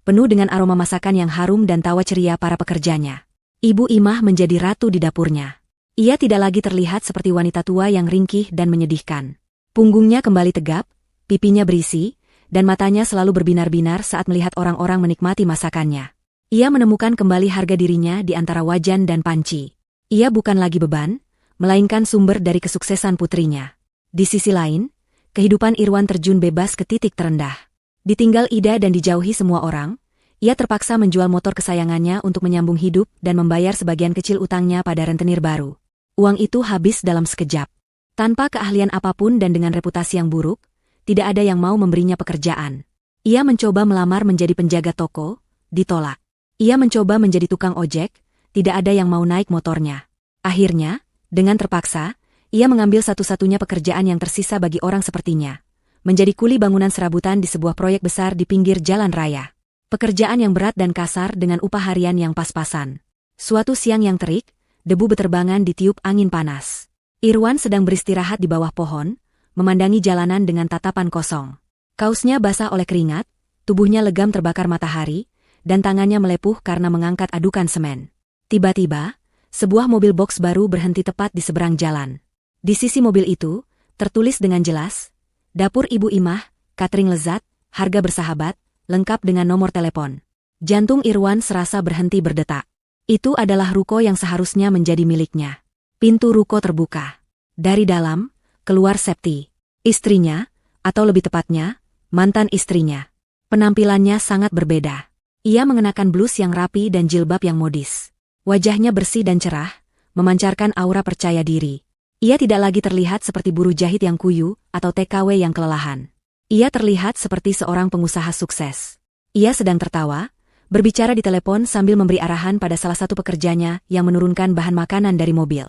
penuh dengan aroma masakan yang harum dan tawa ceria para pekerjanya. Ibu Imah menjadi ratu di dapurnya. Ia tidak lagi terlihat seperti wanita tua yang ringkih dan menyedihkan. Punggungnya kembali tegap, pipinya berisi, dan matanya selalu berbinar-binar saat melihat orang-orang menikmati masakannya. Ia menemukan kembali harga dirinya di antara wajan dan panci. Ia bukan lagi beban, melainkan sumber dari kesuksesan putrinya. Di sisi lain, kehidupan Irwan terjun bebas ke titik terendah. Ditinggal Ida dan dijauhi semua orang, ia terpaksa menjual motor kesayangannya untuk menyambung hidup dan membayar sebagian kecil utangnya pada rentenir baru. Uang itu habis dalam sekejap. Tanpa keahlian apapun dan dengan reputasi yang buruk, tidak ada yang mau memberinya pekerjaan. Ia mencoba melamar menjadi penjaga toko, ditolak. Ia mencoba menjadi tukang ojek, tidak ada yang mau naik motornya. Akhirnya, dengan terpaksa, ia mengambil satu-satunya pekerjaan yang tersisa bagi orang sepertinya. Menjadi kuli bangunan serabutan di sebuah proyek besar di pinggir jalan raya. Pekerjaan yang berat dan kasar dengan upah harian yang pas-pasan. Suatu siang yang terik, debu beterbangan ditiup angin panas. Irwan sedang beristirahat di bawah pohon, memandangi jalanan dengan tatapan kosong. Kausnya basah oleh keringat, tubuhnya legam terbakar matahari, dan tangannya melepuh karena mengangkat adukan semen. Tiba-tiba, sebuah mobil box baru berhenti tepat di seberang jalan. Di sisi mobil itu, tertulis dengan jelas, Dapur Ibu Imah, catering lezat, harga bersahabat, lengkap dengan nomor telepon. Jantung Irwan serasa berhenti berdetak. Itu adalah ruko yang seharusnya menjadi miliknya. Pintu ruko terbuka. Dari dalam, keluar Septi. Istrinya, atau lebih tepatnya, mantan istrinya. Penampilannya sangat berbeda. Ia mengenakan blus yang rapi dan jilbab yang modis. Wajahnya bersih dan cerah, memancarkan aura percaya diri. Ia tidak lagi terlihat seperti buruh jahit yang kuyu atau TKW yang kelelahan. Ia terlihat seperti seorang pengusaha sukses. Ia sedang tertawa, berbicara di telepon sambil memberi arahan pada salah satu pekerjanya yang menurunkan bahan makanan dari mobil.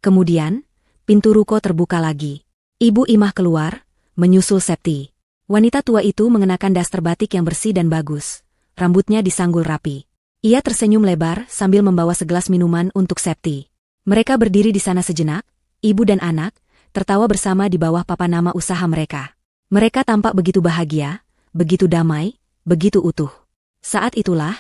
Kemudian, pintu ruko terbuka lagi. Ibu Imah keluar, menyusul Septi. Wanita tua itu mengenakan daster batik yang bersih dan bagus. Rambutnya disanggul rapi. Ia tersenyum lebar sambil membawa segelas minuman untuk Septi. Mereka berdiri di sana sejenak, ibu dan anak, tertawa bersama di bawah papan nama usaha mereka. Mereka tampak begitu bahagia, begitu damai, begitu utuh. Saat itulah,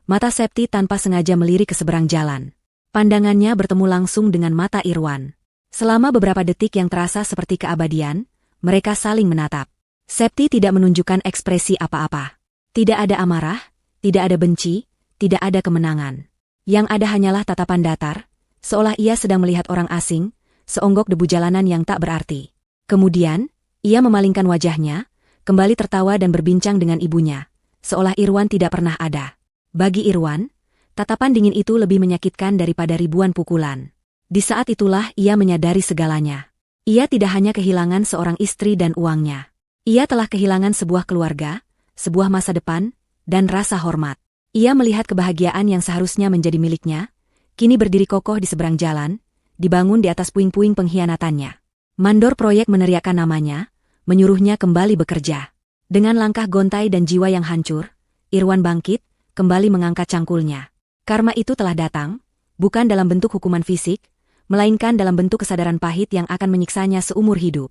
mata Septi tanpa sengaja melirik ke seberang jalan. Pandangannya bertemu langsung dengan mata Irwan. Selama beberapa detik yang terasa seperti keabadian, mereka saling menatap. Septi tidak menunjukkan ekspresi apa-apa. Tidak ada amarah, tidak ada benci, tidak ada kemenangan. Yang ada hanyalah tatapan datar, seolah ia sedang melihat orang asing, seonggok debu jalanan yang tak berarti. Kemudian, ia memalingkan wajahnya, kembali tertawa dan berbincang dengan ibunya, seolah Irwan tidak pernah ada. Bagi Irwan, tatapan dingin itu lebih menyakitkan daripada ribuan pukulan. Di saat itulah ia menyadari segalanya. Ia tidak hanya kehilangan seorang istri dan uangnya. Ia telah kehilangan sebuah keluarga, sebuah masa depan, dan rasa hormat. Ia melihat kebahagiaan yang seharusnya menjadi miliknya, kini berdiri kokoh di seberang jalan, dibangun di atas puing-puing pengkhianatannya. Mandor proyek meneriakkan namanya, menyuruhnya kembali bekerja. Dengan langkah gontai dan jiwa yang hancur, Irwan bangkit, kembali mengangkat cangkulnya. Karma itu telah datang, bukan dalam bentuk hukuman fisik, melainkan dalam bentuk kesadaran pahit yang akan menyiksanya seumur hidup.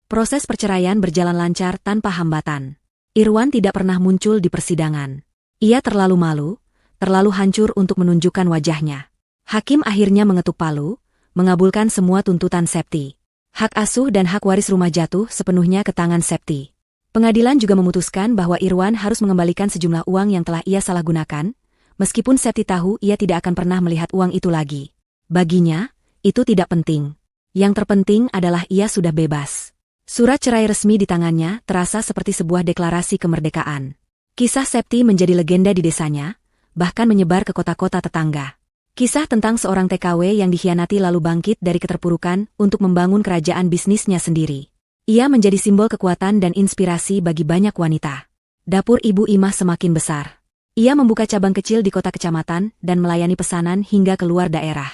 Proses perceraian berjalan lancar tanpa hambatan. Irwan tidak pernah muncul di persidangan. Ia terlalu malu, terlalu hancur untuk menunjukkan wajahnya. Hakim akhirnya mengetuk palu, mengabulkan semua tuntutan Septi. Hak asuh dan hak waris rumah jatuh sepenuhnya ke tangan Septi. Pengadilan juga memutuskan bahwa Irwan harus mengembalikan sejumlah uang yang telah ia salahgunakan, meskipun Septi tahu ia tidak akan pernah melihat uang itu lagi. Baginya, itu tidak penting. Yang terpenting adalah ia sudah bebas. Surat cerai resmi di tangannya terasa seperti sebuah deklarasi kemerdekaan. Kisah Septi menjadi legenda di desanya, bahkan menyebar ke kota-kota tetangga. Kisah tentang seorang TKW yang dikhianati lalu bangkit dari keterpurukan untuk membangun kerajaan bisnisnya sendiri. Ia menjadi simbol kekuatan dan inspirasi bagi banyak wanita. Dapur Ibu Imah semakin besar. Ia membuka cabang kecil di kota kecamatan dan melayani pesanan hingga keluar daerah.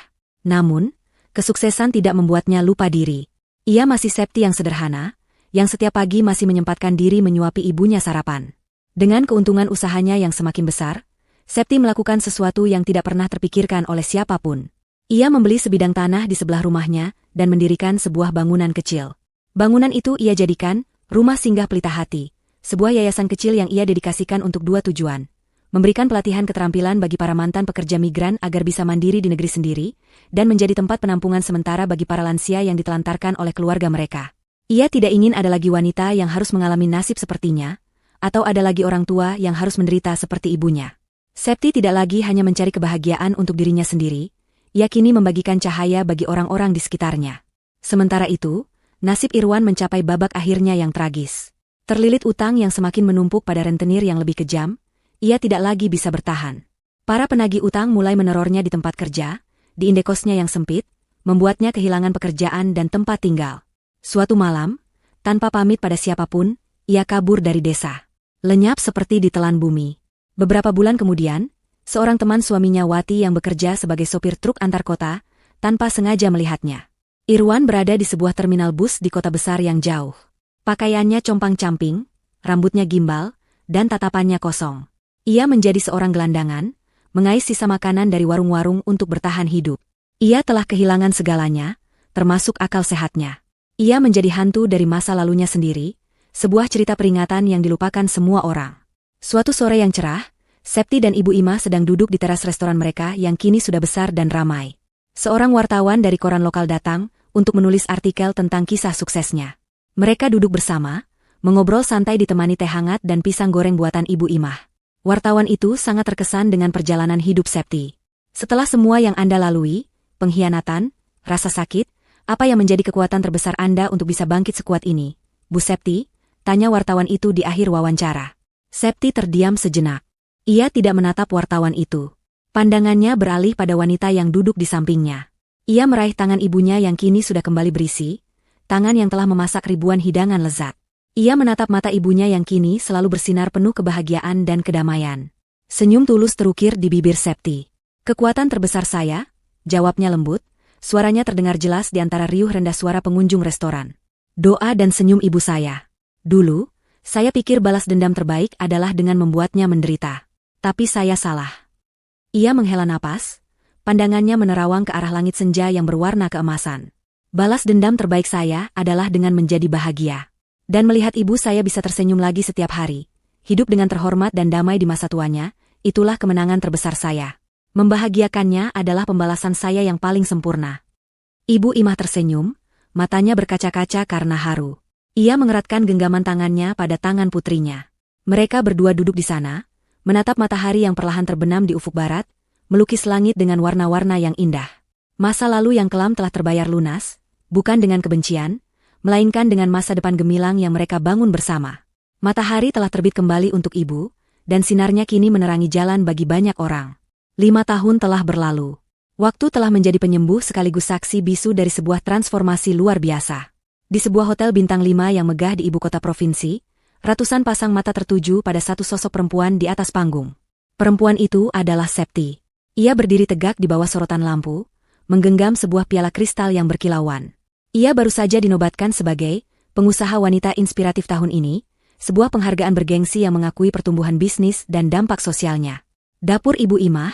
Namun, kesuksesan tidak membuatnya lupa diri. Ia masih Septi yang sederhana, yang setiap pagi masih menyempatkan diri menyuapi ibunya sarapan. Dengan keuntungan usahanya yang semakin besar, Septi melakukan sesuatu yang tidak pernah terpikirkan oleh siapapun. Ia membeli sebidang tanah di sebelah rumahnya dan mendirikan sebuah bangunan kecil. Bangunan itu ia jadikan rumah singgah pelita hati, sebuah yayasan kecil yang ia dedikasikan untuk dua tujuan. Memberikan pelatihan keterampilan bagi para mantan pekerja migran agar bisa mandiri di negeri sendiri, dan menjadi tempat penampungan sementara bagi para lansia yang ditelantarkan oleh keluarga mereka. Ia tidak ingin ada lagi wanita yang harus mengalami nasib sepertinya, atau ada lagi orang tua yang harus menderita seperti ibunya. Septi tidak lagi hanya mencari kebahagiaan untuk dirinya sendiri, ia kini membagikan cahaya bagi orang-orang di sekitarnya. Sementara itu, nasib Irwan mencapai babak akhirnya yang tragis. Terlilit utang yang semakin menumpuk pada rentenir yang lebih kejam, ia tidak lagi bisa bertahan. Para penagih utang mulai menerornya di tempat kerja, di indekosnya yang sempit, membuatnya kehilangan pekerjaan dan tempat tinggal. Suatu malam, tanpa pamit pada siapapun, ia kabur dari desa. Lenyap seperti ditelan bumi. Beberapa bulan kemudian, seorang teman suaminya Wati yang bekerja sebagai sopir truk antar kota, tanpa sengaja melihatnya. Irwan berada di sebuah terminal bus di kota besar yang jauh. Pakaiannya compang-camping, rambutnya gimbal, dan tatapannya kosong. Ia menjadi seorang gelandangan, mengais sisa makanan dari warung-warung untuk bertahan hidup. Ia telah kehilangan segalanya, termasuk akal sehatnya. Ia menjadi hantu dari masa lalunya sendiri, sebuah cerita peringatan yang dilupakan semua orang. Suatu sore yang cerah, Septi dan Ibu Imah sedang duduk di teras restoran mereka yang kini sudah besar dan ramai. Seorang wartawan dari koran lokal datang untuk menulis artikel tentang kisah suksesnya. Mereka duduk bersama, mengobrol santai ditemani teh hangat dan pisang goreng buatan Ibu Imah. Wartawan itu sangat terkesan dengan perjalanan hidup Septi. Setelah semua yang Anda lalui, pengkhianatan, rasa sakit, apa yang menjadi kekuatan terbesar Anda untuk bisa bangkit sekuat ini, Bu Septi? Tanya wartawan itu di akhir wawancara. Septi terdiam sejenak. Ia tidak menatap wartawan itu. Pandangannya beralih pada wanita yang duduk di sampingnya. Ia meraih tangan ibunya yang kini sudah kembali berisi, tangan yang telah memasak ribuan hidangan lezat. Ia menatap mata ibunya yang kini selalu bersinar penuh kebahagiaan dan kedamaian. Senyum tulus terukir di bibir Septi. Kekuatan terbesar saya, jawabnya lembut, suaranya terdengar jelas di antara riuh rendah suara pengunjung restoran. Doa dan senyum ibu saya. Dulu, saya pikir balas dendam terbaik adalah dengan membuatnya menderita. Tapi saya salah. Ia menghela napas, pandangannya menerawang ke arah langit senja yang berwarna keemasan. Balas dendam terbaik saya adalah dengan menjadi bahagia. Dan melihat ibu saya bisa tersenyum lagi setiap hari, hidup dengan terhormat dan damai di masa tuanya, itulah kemenangan terbesar saya. Membahagiakannya adalah pembalasan saya yang paling sempurna. Ibu Imah tersenyum, matanya berkaca-kaca karena haru. Ia mengeratkan genggaman tangannya pada tangan putrinya. Mereka berdua duduk di sana, menatap matahari yang perlahan terbenam di ufuk barat, melukis langit dengan warna-warna yang indah. Masa lalu yang kelam telah terbayar lunas, bukan dengan kebencian, melainkan dengan masa depan gemilang yang mereka bangun bersama. Matahari telah terbit kembali untuk ibu, dan sinarnya kini menerangi jalan bagi banyak orang. 5 tahun telah berlalu. Waktu telah menjadi penyembuh sekaligus saksi bisu dari sebuah transformasi luar biasa. Di sebuah hotel bintang 5 yang megah di ibu kota provinsi, ratusan pasang mata tertuju pada satu sosok perempuan di atas panggung. Perempuan itu adalah Septi. Ia berdiri tegak di bawah sorotan lampu, menggenggam sebuah piala kristal yang berkilauan. Ia baru saja dinobatkan sebagai pengusaha wanita inspiratif tahun ini, sebuah penghargaan bergengsi yang mengakui pertumbuhan bisnis dan dampak sosialnya. Dapur Ibu Imah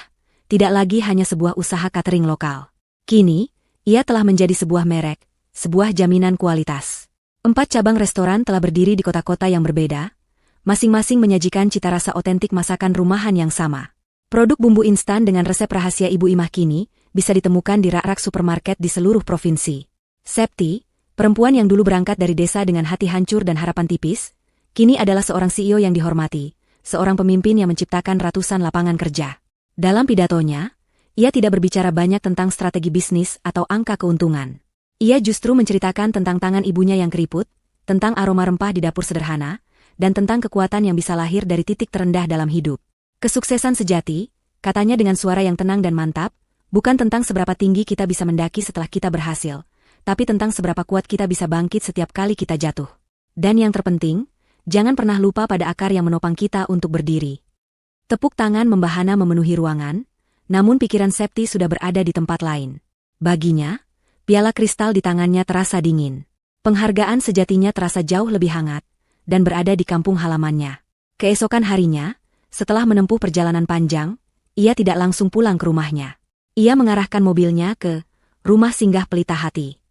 tidak lagi hanya sebuah usaha catering lokal. Kini, ia telah menjadi sebuah merek, sebuah jaminan kualitas. 4 cabang restoran telah berdiri di kota-kota yang berbeda, masing-masing menyajikan cita rasa otentik masakan rumahan yang sama. Produk bumbu instan dengan resep rahasia Ibu Imah kini bisa ditemukan di rak-rak supermarket di seluruh provinsi. Septi, perempuan yang dulu berangkat dari desa dengan hati hancur dan harapan tipis, kini adalah seorang CEO yang dihormati, seorang pemimpin yang menciptakan ratusan lapangan kerja. Dalam pidatonya, ia tidak berbicara banyak tentang strategi bisnis atau angka keuntungan. Ia justru menceritakan tentang tangan ibunya yang keriput, tentang aroma rempah di dapur sederhana, dan tentang kekuatan yang bisa lahir dari titik terendah dalam hidup. Kesuksesan sejati, katanya dengan suara yang tenang dan mantap, bukan tentang seberapa tinggi kita bisa mendaki setelah kita berhasil, tapi tentang seberapa kuat kita bisa bangkit setiap kali kita jatuh. Dan yang terpenting, jangan pernah lupa pada akar yang menopang kita untuk berdiri. Tepuk tangan membahana memenuhi ruangan, namun pikiran Septi sudah berada di tempat lain. Baginya, piala kristal di tangannya terasa dingin. Penghargaan sejatinya terasa jauh lebih hangat, dan berada di kampung halamannya. Keesokan harinya, setelah menempuh perjalanan panjang, ia tidak langsung pulang ke rumahnya. Ia mengarahkan mobilnya ke rumah singgah pelita hati.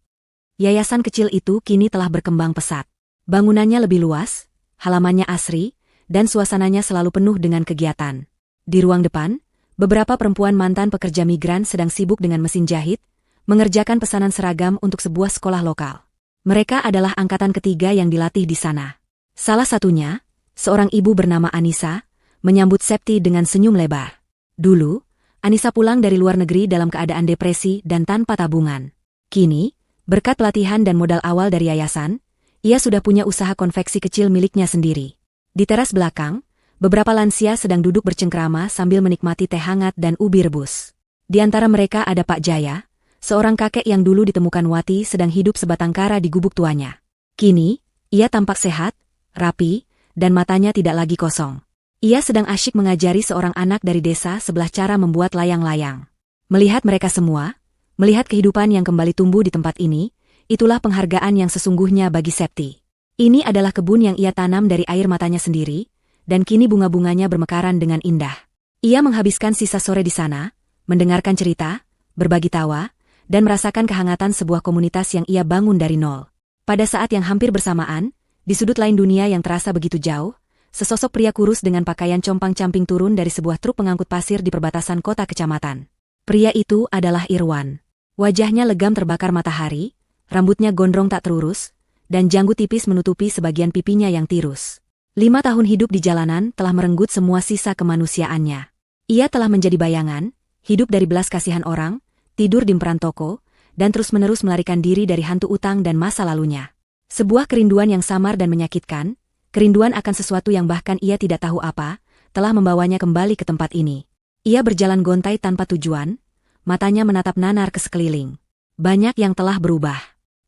Yayasan kecil itu kini telah berkembang pesat. Bangunannya lebih luas, halamannya asri, dan suasananya selalu penuh dengan kegiatan. Di ruang depan, beberapa perempuan mantan pekerja migran sedang sibuk dengan mesin jahit, mengerjakan pesanan seragam untuk sebuah sekolah lokal. Mereka adalah angkatan ketiga yang dilatih di sana. Salah satunya, seorang ibu bernama Anissa, menyambut Septi dengan senyum lebar. Dulu, Anissa pulang dari luar negeri dalam keadaan depresi dan tanpa tabungan. Kini, berkat pelatihan dan modal awal dari yayasan, ia sudah punya usaha konveksi kecil miliknya sendiri. Di teras belakang, beberapa lansia sedang duduk bercengkrama sambil menikmati teh hangat dan ubi rebus. Di antara mereka ada Pak Jaya, seorang kakek yang dulu ditemukan Wati sedang hidup sebatang kara di gubuk tuanya. Kini, ia tampak sehat, rapi, dan matanya tidak lagi kosong. Ia sedang asyik mengajari seorang anak dari desa sebelah cara membuat layang-layang. Melihat mereka semua, melihat kehidupan yang kembali tumbuh di tempat ini, itulah penghargaan yang sesungguhnya bagi Septi. Ini adalah kebun yang ia tanam dari air matanya sendiri, dan kini bunga-bunganya bermekaran dengan indah. Ia menghabiskan sisa sore di sana, mendengarkan cerita, berbagi tawa, dan merasakan kehangatan sebuah komunitas yang ia bangun dari nol. Pada saat yang hampir bersamaan, di sudut lain dunia yang terasa begitu jauh, sesosok pria kurus dengan pakaian compang-camping turun dari sebuah truk pengangkut pasir di perbatasan kota kecamatan. Pria itu adalah Irwan. Wajahnya legam terbakar matahari, rambutnya gondrong tak terurus, dan janggut tipis menutupi sebagian pipinya yang tirus. 5 tahun hidup di jalanan telah merenggut semua sisa kemanusiaannya. Ia telah menjadi bayangan, hidup dari belas kasihan orang, tidur di emperan toko, dan terus-menerus melarikan diri dari hantu utang dan masa lalunya. Sebuah kerinduan yang samar dan menyakitkan, kerinduan akan sesuatu yang bahkan ia tidak tahu apa, telah membawanya kembali ke tempat ini. Ia berjalan gontai tanpa tujuan, matanya menatap nanar ke sekeliling. Banyak yang telah berubah.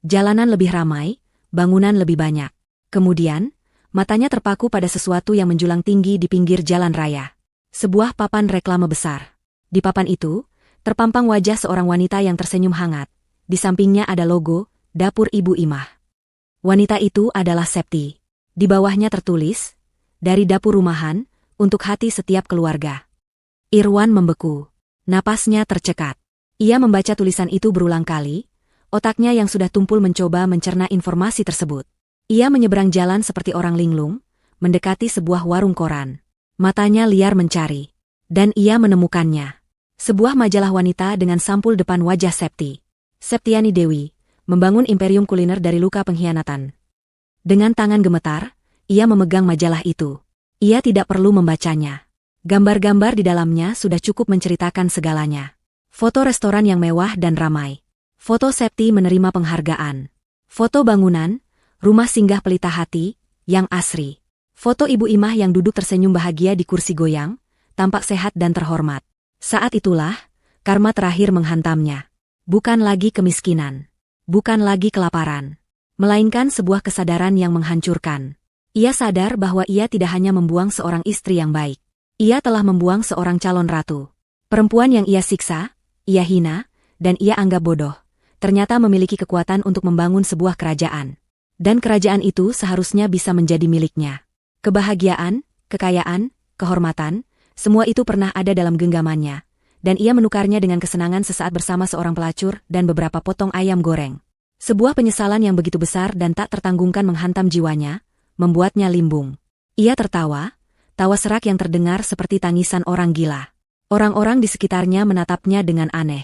Jalanan lebih ramai, bangunan lebih banyak. Kemudian, matanya terpaku pada sesuatu yang menjulang tinggi di pinggir jalan raya. Sebuah papan reklame besar. Di papan itu, terpampang wajah seorang wanita yang tersenyum hangat. Di sampingnya ada logo, Dapur Ibu Imah. Wanita itu adalah Septi. Di bawahnya tertulis, dari dapur rumahan, untuk hati setiap keluarga. Irwan membeku. Napasnya tercekat. Ia membaca tulisan itu berulang kali, otaknya yang sudah tumpul mencoba mencerna informasi tersebut. Ia menyeberang jalan seperti orang linglung, mendekati sebuah warung koran. Matanya liar mencari. Dan ia menemukannya. Sebuah majalah wanita dengan sampul depan wajah Septi. Septiani Dewi, membangun imperium kuliner dari luka pengkhianatan. Dengan tangan gemetar, ia memegang majalah itu. Ia tidak perlu membacanya. Gambar-gambar di dalamnya sudah cukup menceritakan segalanya. Foto restoran yang mewah dan ramai. Foto Septi menerima penghargaan. Foto bangunan, rumah singgah pelita hati, yang asri. Foto Ibu Imah yang duduk tersenyum bahagia di kursi goyang, tampak sehat dan terhormat. Saat itulah, karma terakhir menghantamnya. Bukan lagi kemiskinan. Bukan lagi kelaparan. Melainkan sebuah kesadaran yang menghancurkan. Ia sadar bahwa ia tidak hanya membuang seorang istri yang baik. Ia telah membuang seorang calon ratu. Perempuan yang ia siksa, ia hina, dan ia anggap bodoh, ternyata memiliki kekuatan untuk membangun sebuah kerajaan. Dan kerajaan itu seharusnya bisa menjadi miliknya. Kebahagiaan, kekayaan, kehormatan, semua itu pernah ada dalam genggamannya, dan ia menukarnya dengan kesenangan sesaat bersama seorang pelacur dan beberapa potong ayam goreng. Sebuah penyesalan yang begitu besar dan tak tertanggungkan menghantam jiwanya, membuatnya limbung. Ia tertawa, tawa serak yang terdengar seperti tangisan orang gila. Orang-orang di sekitarnya menatapnya dengan aneh.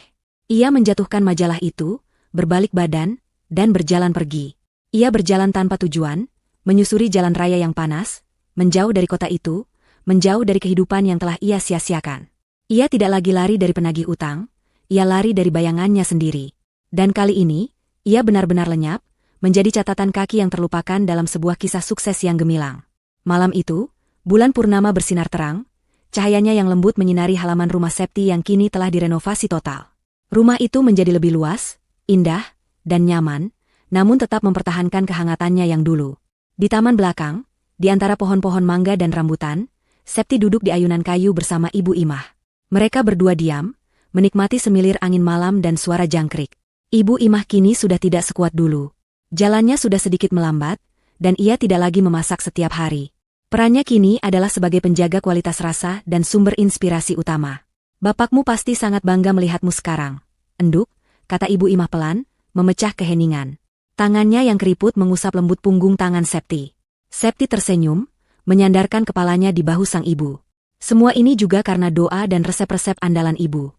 Ia menjatuhkan majalah itu, berbalik badan, dan berjalan pergi. Ia berjalan tanpa tujuan, menyusuri jalan raya yang panas, menjauh dari kota itu, menjauh dari kehidupan yang telah ia sia-siakan. Ia tidak lagi lari dari penagih utang, ia lari dari bayangannya sendiri. Dan kali ini, ia benar-benar lenyap, menjadi catatan kaki yang terlupakan dalam sebuah kisah sukses yang gemilang. Malam itu, bulan purnama bersinar terang, cahayanya yang lembut menyinari halaman rumah Septi yang kini telah direnovasi total. Rumah itu menjadi lebih luas, indah, dan nyaman, namun tetap mempertahankan kehangatannya yang dulu. Di taman belakang, di antara pohon-pohon mangga dan rambutan, Septi duduk di ayunan kayu bersama Ibu Imah. Mereka berdua diam, menikmati semilir angin malam dan suara jangkrik. Ibu Imah kini sudah tidak sekuat dulu. Jalannya sudah sedikit melambat, dan ia tidak lagi memasak setiap hari. Perannya kini adalah sebagai penjaga kualitas rasa dan sumber inspirasi utama. Bapakmu pasti sangat bangga melihatmu sekarang. Enduk, kata Ibu Imah pelan, memecah keheningan. Tangannya yang keriput mengusap lembut punggung tangan Septi. Septi tersenyum, menyandarkan kepalanya di bahu sang ibu. Semua ini juga karena doa dan resep-resep andalan ibu.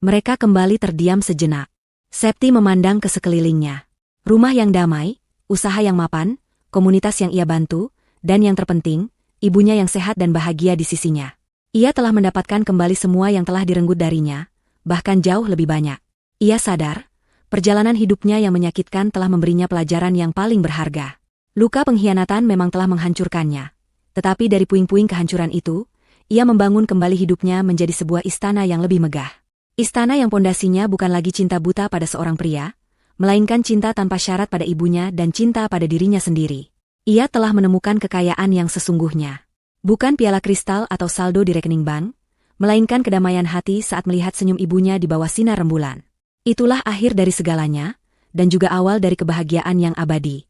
Mereka kembali terdiam sejenak. Septi memandang ke sekelilingnya. Rumah yang damai, usaha yang mapan, komunitas yang ia bantu, dan yang terpenting, ibunya yang sehat dan bahagia di sisinya. Ia telah mendapatkan kembali semua yang telah direnggut darinya, bahkan jauh lebih banyak. Ia sadar, perjalanan hidupnya yang menyakitkan telah memberinya pelajaran yang paling berharga. Luka pengkhianatan memang telah menghancurkannya. Tetapi dari puing-puing kehancuran itu, ia membangun kembali hidupnya menjadi sebuah istana yang lebih megah. Istana yang pondasinya bukan lagi cinta buta pada seorang pria, melainkan cinta tanpa syarat pada ibunya dan cinta pada dirinya sendiri. Ia telah menemukan kekayaan yang sesungguhnya. Bukan piala kristal atau saldo di rekening bank, melainkan kedamaian hati saat melihat senyum ibunya di bawah sinar rembulan. Itulah akhir dari segalanya, dan juga awal dari kebahagiaan yang abadi.